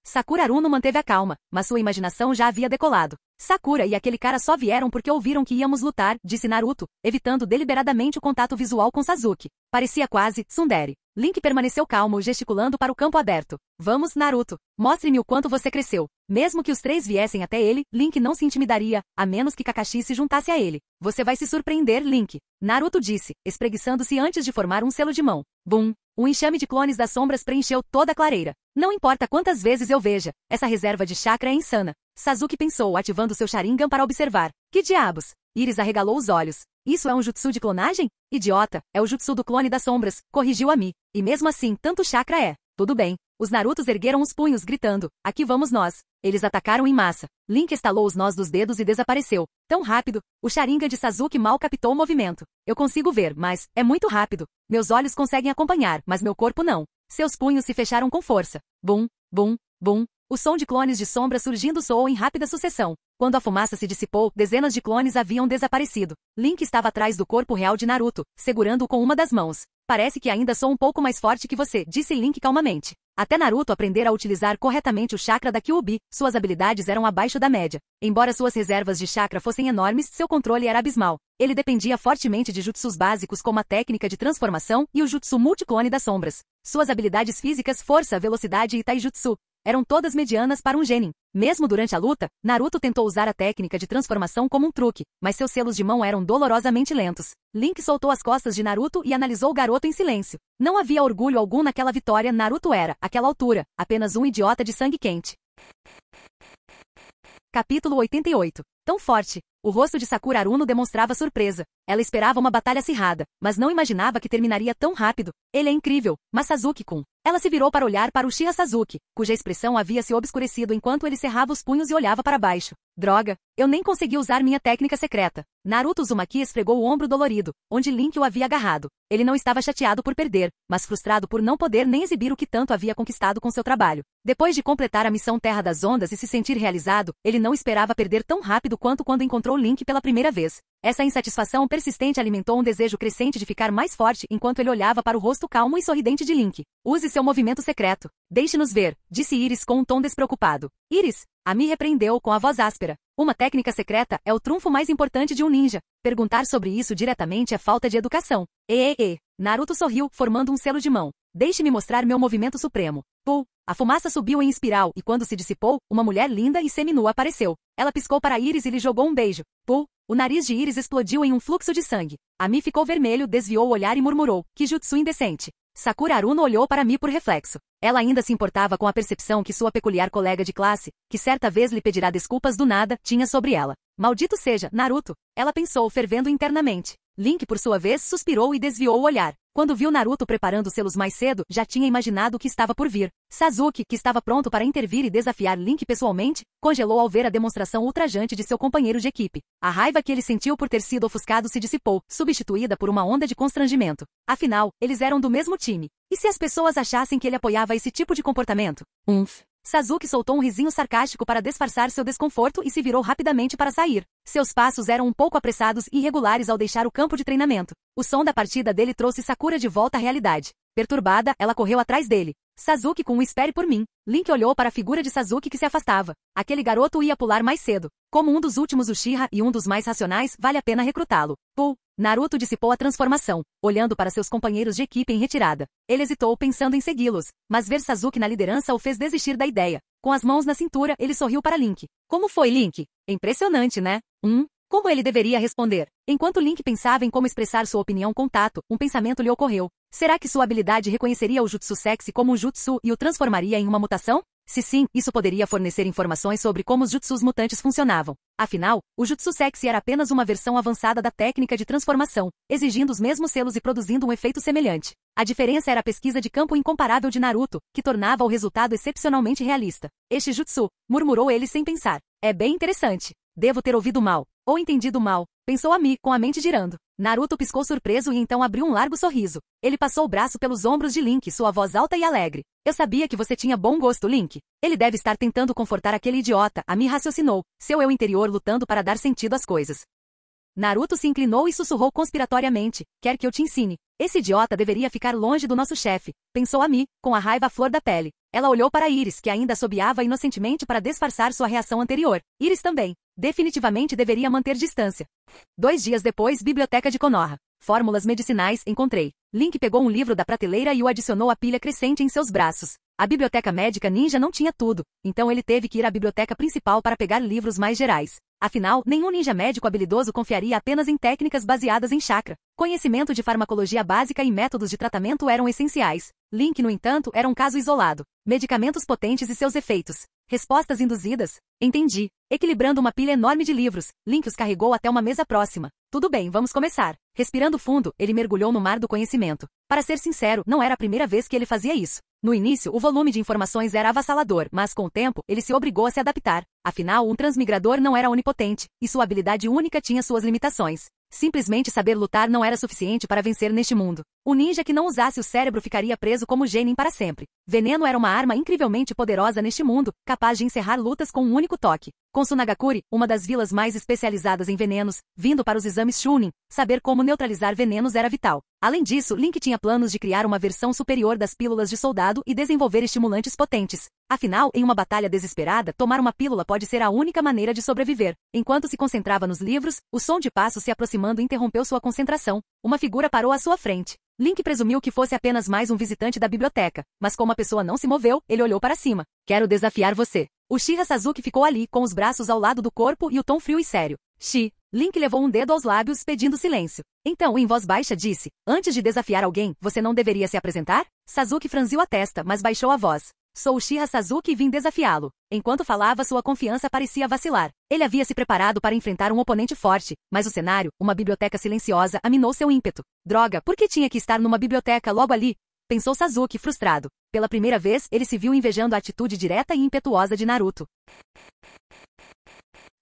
Sakura Aruno manteve a calma, mas sua imaginação já havia decolado. Sakura e aquele cara só vieram porque ouviram que íamos lutar, disse Naruto, evitando deliberadamente o contato visual com Sasuke. Parecia quase tsundere. Link permaneceu calmo, gesticulando para o campo aberto. Vamos, Naruto. Mostre-me o quanto você cresceu. Mesmo que os 3 viessem até ele, Link não se intimidaria, a menos que Kakashi se juntasse a ele. Você vai se surpreender, Link. Naruto disse, espreguiçando-se antes de formar um selo de mão. Bum! Um enxame de clones das sombras preencheu toda a clareira. Não importa quantas vezes eu veja, essa reserva de chakra é insana. Sasuke pensou, ativando seu Sharingan para observar. Que diabos? Iris arregalou os olhos. Isso é um jutsu de clonagem? Idiota, é o jutsu do clone das sombras, corrigiu Ami. E mesmo assim, tanto chakra é. Tudo bem. Os Narutos ergueram os punhos, gritando. Aqui vamos nós. Eles atacaram em massa. Link estalou os nós dos dedos e desapareceu. Tão rápido. O Sharingan de Sasuke mal captou o movimento. Eu consigo ver, mas é muito rápido. Meus olhos conseguem acompanhar, mas meu corpo não. Seus punhos se fecharam com força. Bum! Bum, bum. O som de clones de sombra surgindo soou em rápida sucessão. Quando a fumaça se dissipou, dezenas de clones haviam desaparecido. Link estava atrás do corpo real de Naruto, segurando-o com uma das mãos. Parece que ainda sou um pouco mais forte que você, disse Link calmamente. Até Naruto aprender a utilizar corretamente o chakra da Kyuubi, suas habilidades eram abaixo da média. Embora suas reservas de chakra fossem enormes, seu controle era abismal. Ele dependia fortemente de jutsus básicos como a técnica de transformação e o jutsu multiclone das sombras. Suas habilidades físicas, força, velocidade e taijutsu eram todas medianas para um genin. Mesmo durante a luta, Naruto tentou usar a técnica de transformação como um truque, mas seus selos de mão eram dolorosamente lentos. Link soltou as costas de Naruto e analisou o garoto em silêncio. Não havia orgulho algum naquela vitória. Naruto era, àquela altura, apenas um idiota de sangue quente. Capítulo 88. Tão forte. O rosto de Sakura Haruno demonstrava surpresa. Ela esperava uma batalha acirrada, mas não imaginava que terminaria tão rápido. Ele é incrível, mas Sasuke-kun. Ela se virou para olhar para Uchiha Sasuke, cuja expressão havia se obscurecido enquanto ele cerrava os punhos e olhava para baixo. Droga, eu nem consegui usar minha técnica secreta. Naruto Uzumaki esfregou o ombro dolorido, onde Link o havia agarrado. Ele não estava chateado por perder, mas frustrado por não poder nem exibir o que tanto havia conquistado com seu trabalho. Depois de completar a missão Terra das Ondas e se sentir realizado, ele não esperava perder tão rápido quanto quando encontrou Link pela primeira vez. Essa insatisfação persistente alimentou um desejo crescente de ficar mais forte enquanto ele olhava para o rosto calmo e sorridente de Link. Use seu movimento secreto. Deixe-nos ver, disse Iris com um tom despreocupado. Iris, Ami repreendeu com a voz áspera. Uma técnica secreta é o trunfo mais importante de um ninja. Perguntar sobre isso diretamente é falta de educação. Naruto sorriu, formando um selo de mão. Deixe-me mostrar meu movimento supremo. Pull. A fumaça subiu em espiral e quando se dissipou, uma mulher linda e seminua apareceu. Ela piscou para Iris e lhe jogou um beijo. Pull. O nariz de Iris explodiu em um fluxo de sangue. Ami ficou vermelho, desviou o olhar e murmurou. Que jutsu indecente. Sakura Haruno olhou para Mi por reflexo. Ela ainda se importava com a percepção que sua peculiar colega de classe, que certa vez lhe pedirá desculpas do nada, tinha sobre ela. Maldito seja, Naruto. Ela pensou, fervendo internamente. Link, por sua vez, suspirou e desviou o olhar. Quando viu Naruto preparando os selos mais cedo, já tinha imaginado o que estava por vir. Sasuke, que estava pronto para intervir e desafiar Link pessoalmente, congelou ao ver a demonstração ultrajante de seu companheiro de equipe. A raiva que ele sentiu por ter sido ofuscado se dissipou, substituída por uma onda de constrangimento. Afinal, eles eram do mesmo time. E se as pessoas achassem que ele apoiava esse tipo de comportamento? Sasuke soltou um risinho sarcástico para disfarçar seu desconforto e se virou rapidamente para sair. Seus passos eram um pouco apressados e irregulares ao deixar o campo de treinamento. O som da partida dele trouxe Sakura de volta à realidade. Perturbada, ela correu atrás dele. Sasuke com um espere por mim. Link olhou para a figura de Sasuke que se afastava. Aquele garoto ia pular mais cedo. Como um dos últimos Uchiha e um dos mais racionais, vale a pena recrutá-lo. Pull. Naruto dissipou a transformação, olhando para seus companheiros de equipe em retirada. Ele hesitou pensando em segui-los, mas ver Sasuke na liderança o fez desistir da ideia. Com as mãos na cintura, ele sorriu para Link. Como foi, Link? Impressionante, né? Como ele deveria responder? Enquanto Link pensava em como expressar sua opinião com tato, um pensamento lhe ocorreu. Será que sua habilidade reconheceria o jutsu sexy como um jutsu e o transformaria em uma mutação? Se sim, isso poderia fornecer informações sobre como os jutsus mutantes funcionavam. Afinal, o jutsu sexy era apenas uma versão avançada da técnica de transformação, exigindo os mesmos selos e produzindo um efeito semelhante. A diferença era a pesquisa de campo incomparável de Naruto, que tornava o resultado excepcionalmente realista. Este jutsu, murmurou ele sem pensar. É bem interessante. Devo ter ouvido mal. Ou entendido mal, pensou Ami, com a mente girando. Naruto piscou surpreso e então abriu um largo sorriso. Ele passou o braço pelos ombros de Link, sua voz alta e alegre. Eu sabia que você tinha bom gosto, Link. Ele deve estar tentando confortar aquele idiota, Ami raciocinou, seu eu interior lutando para dar sentido às coisas. Naruto se inclinou e sussurrou conspiratoriamente. Quer que eu te ensine? Esse idiota deveria ficar longe do nosso chefe, pensou Ami, com a raiva à flor da pele. Ela olhou para Iris, que ainda assobiava inocentemente para disfarçar sua reação anterior. Iris também. Definitivamente deveria manter distância. 2 dias depois, biblioteca de Konoha. Fórmulas medicinais, encontrei. Link pegou um livro da prateleira e o adicionou à pilha crescente em seus braços. A biblioteca médica ninja não tinha tudo, então ele teve que ir à biblioteca principal para pegar livros mais gerais. Afinal, nenhum ninja médico habilidoso confiaria apenas em técnicas baseadas em chakra. Conhecimento de farmacologia básica e métodos de tratamento eram essenciais. Link, no entanto, era um caso isolado. Medicamentos potentes e seus efeitos. Respostas induzidas? Entendi. Equilibrando uma pilha enorme de livros, Link os carregou até uma mesa próxima. Tudo bem, vamos começar. Respirando fundo, ele mergulhou no mar do conhecimento. Para ser sincero, não era a primeira vez que ele fazia isso. No início, o volume de informações era avassalador, mas com o tempo, ele se obrigou a se adaptar. Afinal, um transmigrador não era onipotente, e sua habilidade única tinha suas limitações. Simplesmente saber lutar não era suficiente para vencer neste mundo. O ninja que não usasse o cérebro ficaria preso como genin para sempre. Veneno era uma arma incrivelmente poderosa neste mundo, capaz de encerrar lutas com um único toque. Com Sunagakure, uma das vilas mais especializadas em venenos, vindo para os exames Chunin, saber como neutralizar venenos era vital. Além disso, Link tinha planos de criar uma versão superior das pílulas de soldado e desenvolver estimulantes potentes. Afinal, em uma batalha desesperada, tomar uma pílula pode ser a única maneira de sobreviver. Enquanto se concentrava nos livros, o som de passos se aproximando interrompeu sua concentração. Uma figura parou à sua frente. Link presumiu que fosse apenas mais um visitante da biblioteca, mas como a pessoa não se moveu, ele olhou para cima. Quero desafiar você. Uchiha Sasuke ficou ali, com os braços ao lado do corpo e o tom frio e sério. Link levou um dedo aos lábios, pedindo silêncio. Então, em voz baixa, disse: antes de desafiar alguém, você não deveria se apresentar? Sasuke franziu a testa, mas baixou a voz. Sou Uchiha Sasuke e vim desafiá-lo. Enquanto falava, sua confiança parecia vacilar. Ele havia se preparado para enfrentar um oponente forte, mas o cenário, uma biblioteca silenciosa, aminou seu ímpeto. Droga, por que tinha que estar numa biblioteca logo ali? Pensou Sasuke, frustrado. Pela primeira vez, ele se viu invejando a atitude direta e impetuosa de Naruto.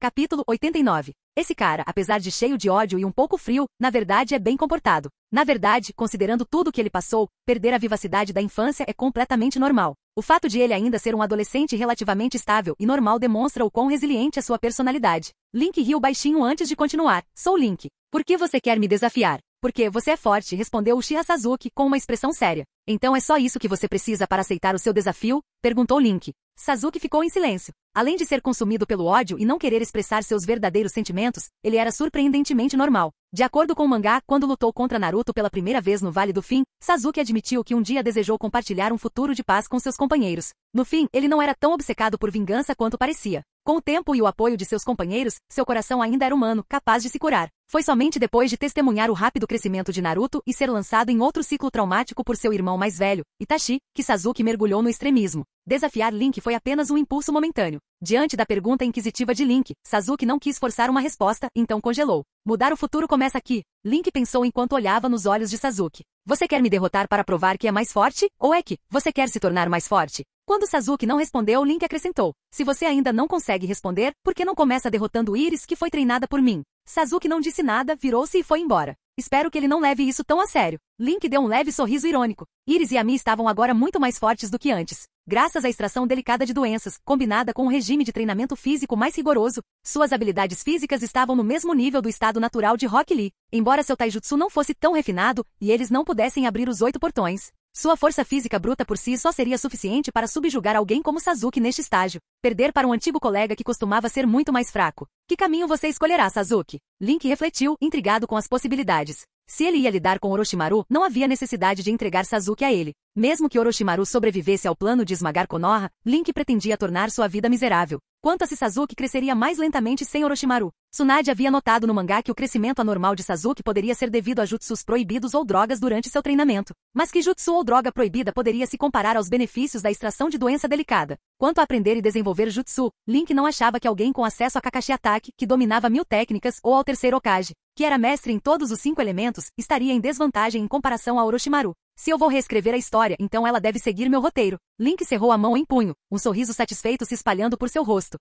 Capítulo 89. Esse cara, apesar de cheio de ódio e um pouco frio, na verdade é bem comportado. Na verdade, considerando tudo o que ele passou, perder a vivacidade da infância é completamente normal. O fato de ele ainda ser um adolescente relativamente estável e normal demonstra o quão resiliente é sua personalidade. Link riu baixinho antes de continuar. Sou Link. Por que você quer me desafiar? Porque você é forte, respondeu Uchiha Sasuke com uma expressão séria. Então é só isso que você precisa para aceitar o seu desafio? Perguntou Link. Sasuke ficou em silêncio. Além de ser consumido pelo ódio e não querer expressar seus verdadeiros sentimentos, ele era surpreendentemente normal. De acordo com o mangá, quando lutou contra Naruto pela primeira vez no Vale do Fim, Sasuke admitiu que um dia desejou compartilhar um futuro de paz com seus companheiros. No fim, ele não era tão obcecado por vingança quanto parecia. Com o tempo e o apoio de seus companheiros, seu coração ainda era humano, capaz de se curar. Foi somente depois de testemunhar o rápido crescimento de Naruto e ser lançado em outro ciclo traumático por seu irmão mais velho, Itachi, que Sasuke mergulhou no extremismo. Desafiar Link foi apenas um impulso momentâneo. Diante da pergunta inquisitiva de Link, Sasuke não quis forçar uma resposta, então congelou. Mudar o futuro começa aqui. Link pensou enquanto olhava nos olhos de Sasuke. Você quer me derrotar para provar que é mais forte? Ou é que você quer se tornar mais forte? Quando Sasuke não respondeu, Link acrescentou: se você ainda não consegue responder, por que não começa derrotando Iris, que foi treinada por mim? Sasuke não disse nada, virou-se e foi embora. Espero que ele não leve isso tão a sério. Link deu um leve sorriso irônico. Iris e Ami estavam agora muito mais fortes do que antes. Graças à extração delicada de doenças, combinada com um regime de treinamento físico mais rigoroso, suas habilidades físicas estavam no mesmo nível do estado natural de Rock Lee. Embora seu taijutsu não fosse tão refinado, e eles não pudessem abrir os 8 portões, sua força física bruta por si só seria suficiente para subjugar alguém como Sasuke neste estágio. Perder para um antigo colega que costumava ser muito mais fraco. Que caminho você escolherá, Sasuke? Link refletiu, intrigado com as possibilidades. Se ele ia lidar com Orochimaru, não havia necessidade de entregar Sasuke a ele. Mesmo que Orochimaru sobrevivesse ao plano de esmagar Konoha, Link pretendia tornar sua vida miserável. Quanto a se Sasuke cresceria mais lentamente sem Orochimaru. Tsunade havia notado no mangá que o crescimento anormal de Sasuke poderia ser devido a jutsus proibidos ou drogas durante seu treinamento. Mas que jutsu ou droga proibida poderia se comparar aos benefícios da extração de doença delicada? Quanto a aprender e desenvolver jutsu, Link não achava que alguém com acesso a Kakashi Attack, que dominava 1000 técnicas, ou ao terceiro Hokage, que era mestre em todos os 5 elementos, estaria em desvantagem em comparação a Orochimaru. Se eu vou reescrever a história, então ela deve seguir meu roteiro. Link cerrou a mão em punho, um sorriso satisfeito se espalhando por seu rosto.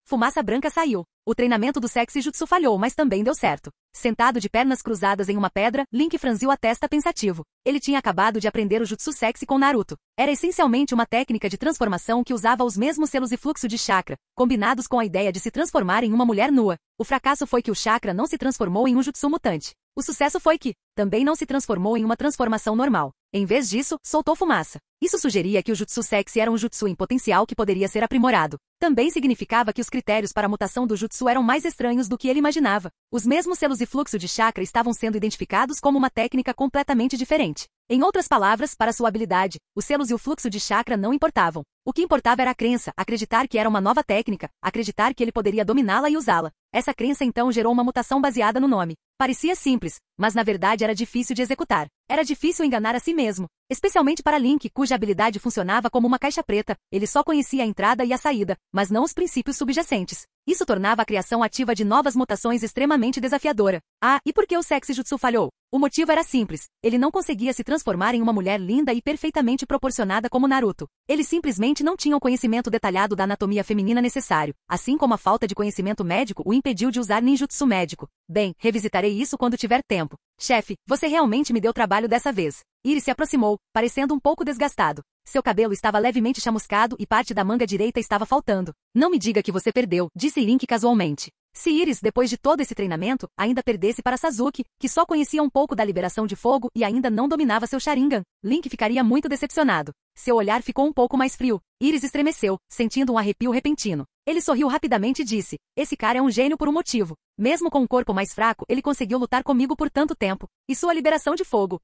Fumaça branca saiu. O treinamento do Sexy Jutsu falhou, mas também deu certo. Sentado de pernas cruzadas em uma pedra, Link franziu a testa pensativo. Ele tinha acabado de aprender o Jutsu Sexy com Naruto. Era essencialmente uma técnica de transformação que usava os mesmos selos e fluxo de chakra, combinados com a ideia de se transformar em uma mulher nua. O fracasso foi que o chakra não se transformou em um Jutsu mutante. O sucesso foi que também não se transformou em uma transformação normal. Em vez disso, soltou fumaça. Isso sugeria que o Jutsu Sexy era um jutsu em potencial que poderia ser aprimorado. Também significava que os critérios para a mutação do jutsu eram mais estranhos do que ele imaginava. Os mesmos selos e fluxo de chakra estavam sendo identificados como uma técnica completamente diferente. Em outras palavras, para sua habilidade, os selos e o fluxo de chakra não importavam. O que importava era a crença, acreditar que era uma nova técnica, acreditar que ele poderia dominá-la e usá-la. Essa crença então gerou uma mutação baseada no nome. Parecia simples, mas na verdade era difícil de executar. Era difícil enganar a si mesmo. Especialmente para Link, cuja habilidade funcionava como uma caixa preta, ele só conhecia a entrada e a saída, mas não os princípios subjacentes. Isso tornava a criação ativa de novas mutações extremamente desafiadora. E por que o Sexy Jutsu falhou? O motivo era simples. Ele não conseguia se transformar em uma mulher linda e perfeitamente proporcionada como Naruto. Ele simplesmente não tinha o conhecimento detalhado da anatomia feminina necessário, assim como a falta de conhecimento médico o impediu de usar ninjutsu médico. Bem, revisitarei isso quando tiver tempo. tempo. Chefe, você realmente me deu trabalho dessa vez. Iris se aproximou, parecendo um pouco desgastado. Seu cabelo estava levemente chamuscado e parte da manga direita estava faltando. Não me diga que você perdeu, disse Link casualmente. Se Iris, depois de todo esse treinamento, ainda perdesse para Sasuke, que só conhecia um pouco da liberação de fogo e ainda não dominava seu Sharingan, Link ficaria muito decepcionado. Seu olhar ficou um pouco mais frio. Iris estremeceu, sentindo um arrepio repentino. Ele sorriu rapidamente e disse, esse cara é um gênio por um motivo. Mesmo com um corpo mais fraco, ele conseguiu lutar comigo por tanto tempo. E sua liberação de fogo,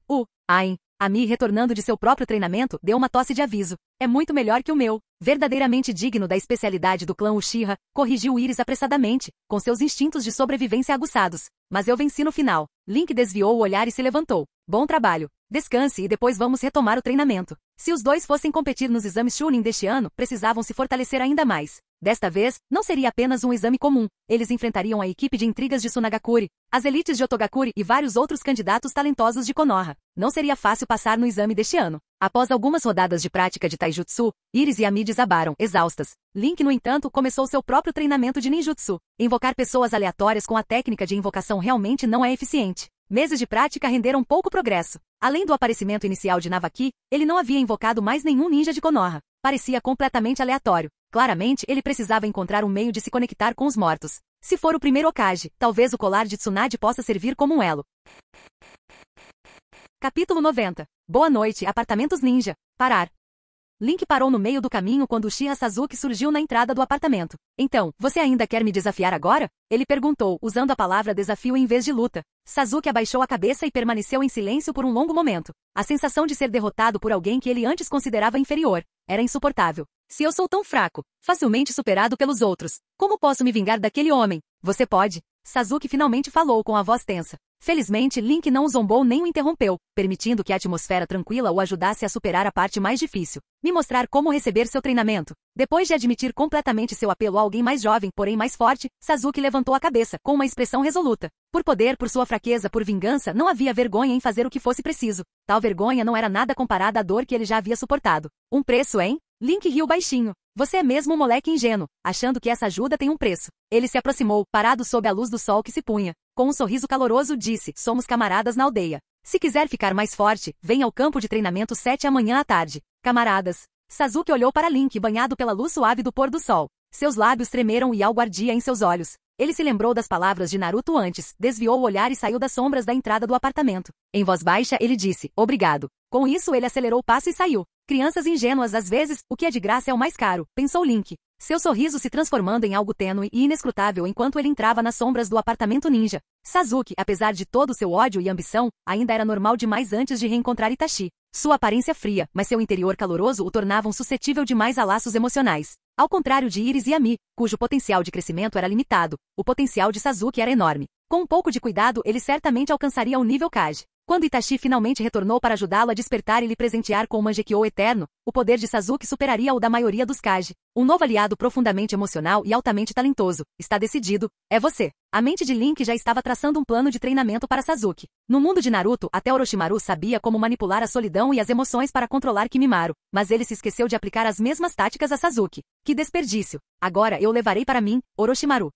Ain, Ami, retornando de seu próprio treinamento, deu uma tosse de aviso. É muito melhor que o meu. Verdadeiramente digno da especialidade do clã Uchiha, corrigiu Iris apressadamente, com seus instintos de sobrevivência aguçados. Mas eu venci no final. Link desviou o olhar e se levantou. Bom trabalho. Descanse e depois vamos retomar o treinamento. Se os dois fossem competir nos exames Chunin deste ano, precisavam se fortalecer ainda mais. Desta vez, não seria apenas um exame comum. Eles enfrentariam a equipe de intrigas de Tsunagakure, as elites de Otogakure e vários outros candidatos talentosos de Konoha. Não seria fácil passar no exame deste ano. Após algumas rodadas de prática de Taijutsu, Iris e Ami desabaram, exaustas. Link, no entanto, começou seu próprio treinamento de ninjutsu. Invocar pessoas aleatórias com a técnica de invocação realmente não é eficiente. Meses de prática renderam pouco progresso. Além do aparecimento inicial de Navaki, ele não havia invocado mais nenhum ninja de Konoha. Parecia completamente aleatório. Claramente, ele precisava encontrar um meio de se conectar com os mortos. Se for o primeiro Hokage, talvez o colar de Tsunade possa servir como um elo. Capítulo 90. Boa noite, apartamentos ninja. Parar. Link parou no meio do caminho quando Uchiha Sasuke surgiu na entrada do apartamento. Então, você ainda quer me desafiar agora? Ele perguntou, usando a palavra desafio em vez de luta. Sasuke abaixou a cabeça e permaneceu em silêncio por um longo momento. A sensação de ser derrotado por alguém que ele antes considerava inferior era insuportável. Se eu sou tão fraco, facilmente superado pelos outros, como posso me vingar daquele homem? Você pode. Sasuke finalmente falou com a voz tensa. Felizmente, Link não o zombou nem o interrompeu, permitindo que a atmosfera tranquila o ajudasse a superar a parte mais difícil. Me mostrar como receber seu treinamento. Depois de admitir completamente seu apelo a alguém mais jovem, porém mais forte, Sasuke levantou a cabeça, com uma expressão resoluta. Por poder, por sua fraqueza, por vingança, não havia vergonha em fazer o que fosse preciso. Tal vergonha não era nada comparada à dor que ele já havia suportado. Um preço, hein? Link riu baixinho. Você é mesmo um moleque ingênuo, achando que essa ajuda tem um preço. Ele se aproximou, parado sob a luz do sol que se punha. Com um sorriso caloroso disse, somos camaradas na aldeia. Se quiser ficar mais forte, venha ao campo de treinamento 7 amanhã à tarde. Camaradas. Sasuke olhou para Link banhado pela luz suave do pôr do sol. Seus lábios tremeram e algo ardia em seus olhos. Ele se lembrou das palavras de Naruto antes, desviou o olhar e saiu das sombras da entrada do apartamento. Em voz baixa, ele disse, obrigado. Com isso, ele acelerou o passo e saiu. Crianças ingênuas às vezes, o que é de graça é o mais caro, pensou Link. Seu sorriso se transformando em algo tênue e inescrutável enquanto ele entrava nas sombras do apartamento ninja. Sasuke, apesar de todo seu ódio e ambição, ainda era normal demais antes de reencontrar Itachi. Sua aparência fria, mas seu interior caloroso o tornavam suscetível demais a laços emocionais. Ao contrário de Iris e Ami, cujo potencial de crescimento era limitado, o potencial de Sasuke era enorme. Com um pouco de cuidado, ele certamente alcançaria o nível Kage. Quando Itachi finalmente retornou para ajudá-lo a despertar e lhe presentear com o Mangekyo eterno, o poder de Sasuke superaria o da maioria dos Kage. Um novo aliado profundamente emocional e altamente talentoso. Está decidido. É você. A mente de Link já estava traçando um plano de treinamento para Sasuke. No mundo de Naruto, até Orochimaru sabia como manipular a solidão e as emoções para controlar Kimimaro, mas ele se esqueceu de aplicar as mesmas táticas a Sasuke. Que desperdício! Agora eu levarei para mim, Orochimaru.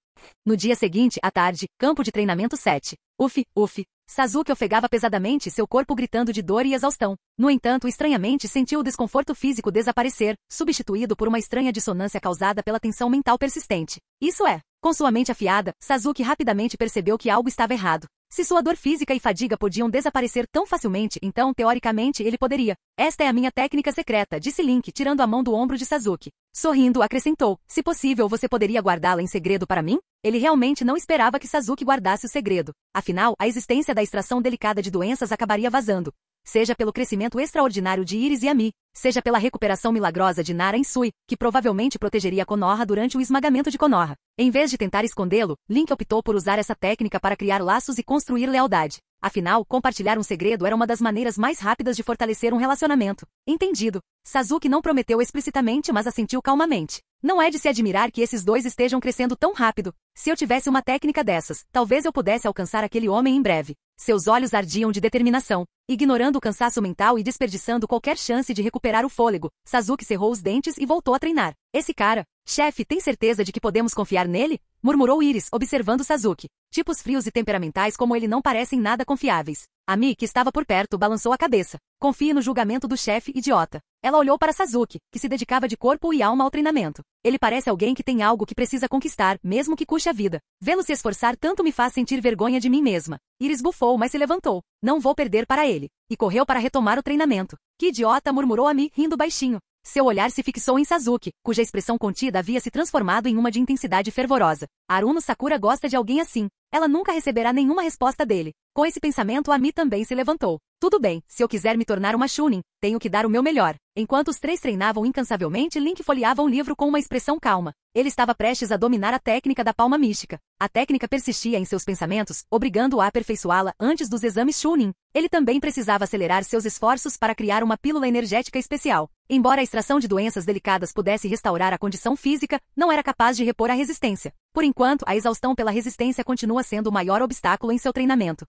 No dia seguinte, à tarde, campo de treinamento 7. Uf. Sasuke ofegava pesadamente, seu corpo gritando de dor e exaustão. No entanto, estranhamente sentiu o desconforto físico desaparecer, substituído por uma estranha dissonância causada pela tensão mental persistente. Isso é. Com sua mente afiada, Sasuke rapidamente percebeu que algo estava errado. Se sua dor física e fadiga podiam desaparecer tão facilmente, então, teoricamente, ele poderia. Esta é a minha técnica secreta, disse Link, tirando a mão do ombro de Sasuke. Sorrindo, acrescentou, se possível você poderia guardá-la em segredo para mim? Ele realmente não esperava que Sasuke guardasse o segredo. Afinal, a existência da extração delicada de doenças acabaria vazando. Seja pelo crescimento extraordinário de Iris e Ami, seja pela recuperação milagrosa de Nara Insui, que provavelmente protegeria Konoha durante o esmagamento de Konoha. Em vez de tentar escondê-lo, Link optou por usar essa técnica para criar laços e construir lealdade. Afinal, compartilhar um segredo era uma das maneiras mais rápidas de fortalecer um relacionamento. Entendido. Sasuke não prometeu explicitamente, mas assentiu calmamente. Não é de se admirar que esses dois estejam crescendo tão rápido. Se eu tivesse uma técnica dessas, talvez eu pudesse alcançar aquele homem em breve. Seus olhos ardiam de determinação. Ignorando o cansaço mental e desperdiçando qualquer chance de recuperar o fôlego, Sasuke cerrou os dentes e voltou a treinar. Esse cara, chefe, tem certeza de que podemos confiar nele? Murmurou Iris, observando Sasuke. Tipos frios e temperamentais como ele não parecem nada confiáveis. A Mi, que estava por perto, balançou a cabeça. Confie no julgamento do chefe, idiota. Ela olhou para Sasuke, que se dedicava de corpo e alma ao treinamento. Ele parece alguém que tem algo que precisa conquistar, mesmo que custe a vida. Vê-lo se esforçar tanto me faz sentir vergonha de mim mesma. Iris bufou, mas se levantou. Não vou perder para ele. E correu para retomar o treinamento. Que idiota, murmurou a Mi, rindo baixinho. Seu olhar se fixou em Sasuke, cuja expressão contida havia se transformado em uma de intensidade fervorosa. Aruno Sakura gosta de alguém assim. Ela nunca receberá nenhuma resposta dele. Com esse pensamento, a Mi também se levantou. Tudo bem, se eu quiser me tornar uma Chunin, tenho que dar o meu melhor. Enquanto os três treinavam incansavelmente, Link folheava um livro com uma expressão calma. Ele estava prestes a dominar a técnica da palma mística. A técnica persistia em seus pensamentos, obrigando-o a aperfeiçoá-la antes dos exames Chunin. Ele também precisava acelerar seus esforços para criar uma pílula energética especial. Embora a extração de doenças delicadas pudesse restaurar a condição física, não era capaz de repor a resistência. Por enquanto, a exaustão pela resistência continua sendo o maior obstáculo em seu treinamento.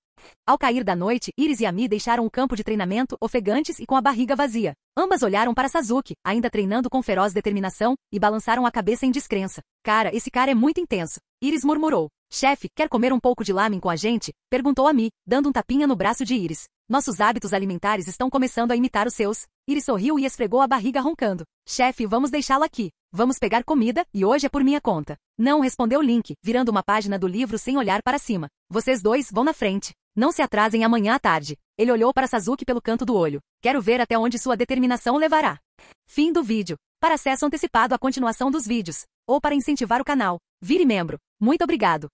Ao cair da noite, Iris e Ami deixaram o campo de treinamento ofegantes e com a barriga vazia. Ambas olharam para Sasuke, ainda treinando com feroz determinação, e balançaram a cabeça em descrença. Cara, esse cara é muito intenso. Iris murmurou. Chefe, quer comer um pouco de lamen com a gente? Perguntou Ami, dando um tapinha no braço de Iris. Nossos hábitos alimentares estão começando a imitar os seus. Iris sorriu e esfregou a barriga roncando. Chefe, vamos deixá-la aqui. Vamos pegar comida, e hoje é por minha conta. Não, respondeu Link, virando uma página do livro sem olhar para cima. Vocês dois vão na frente. Não se atrasem amanhã à tarde. Ele olhou para Sasuke pelo canto do olho. Quero ver até onde sua determinação levará. Fim do vídeo. Para acesso antecipado à continuação dos vídeos, ou para incentivar o canal, vire membro. Muito obrigado.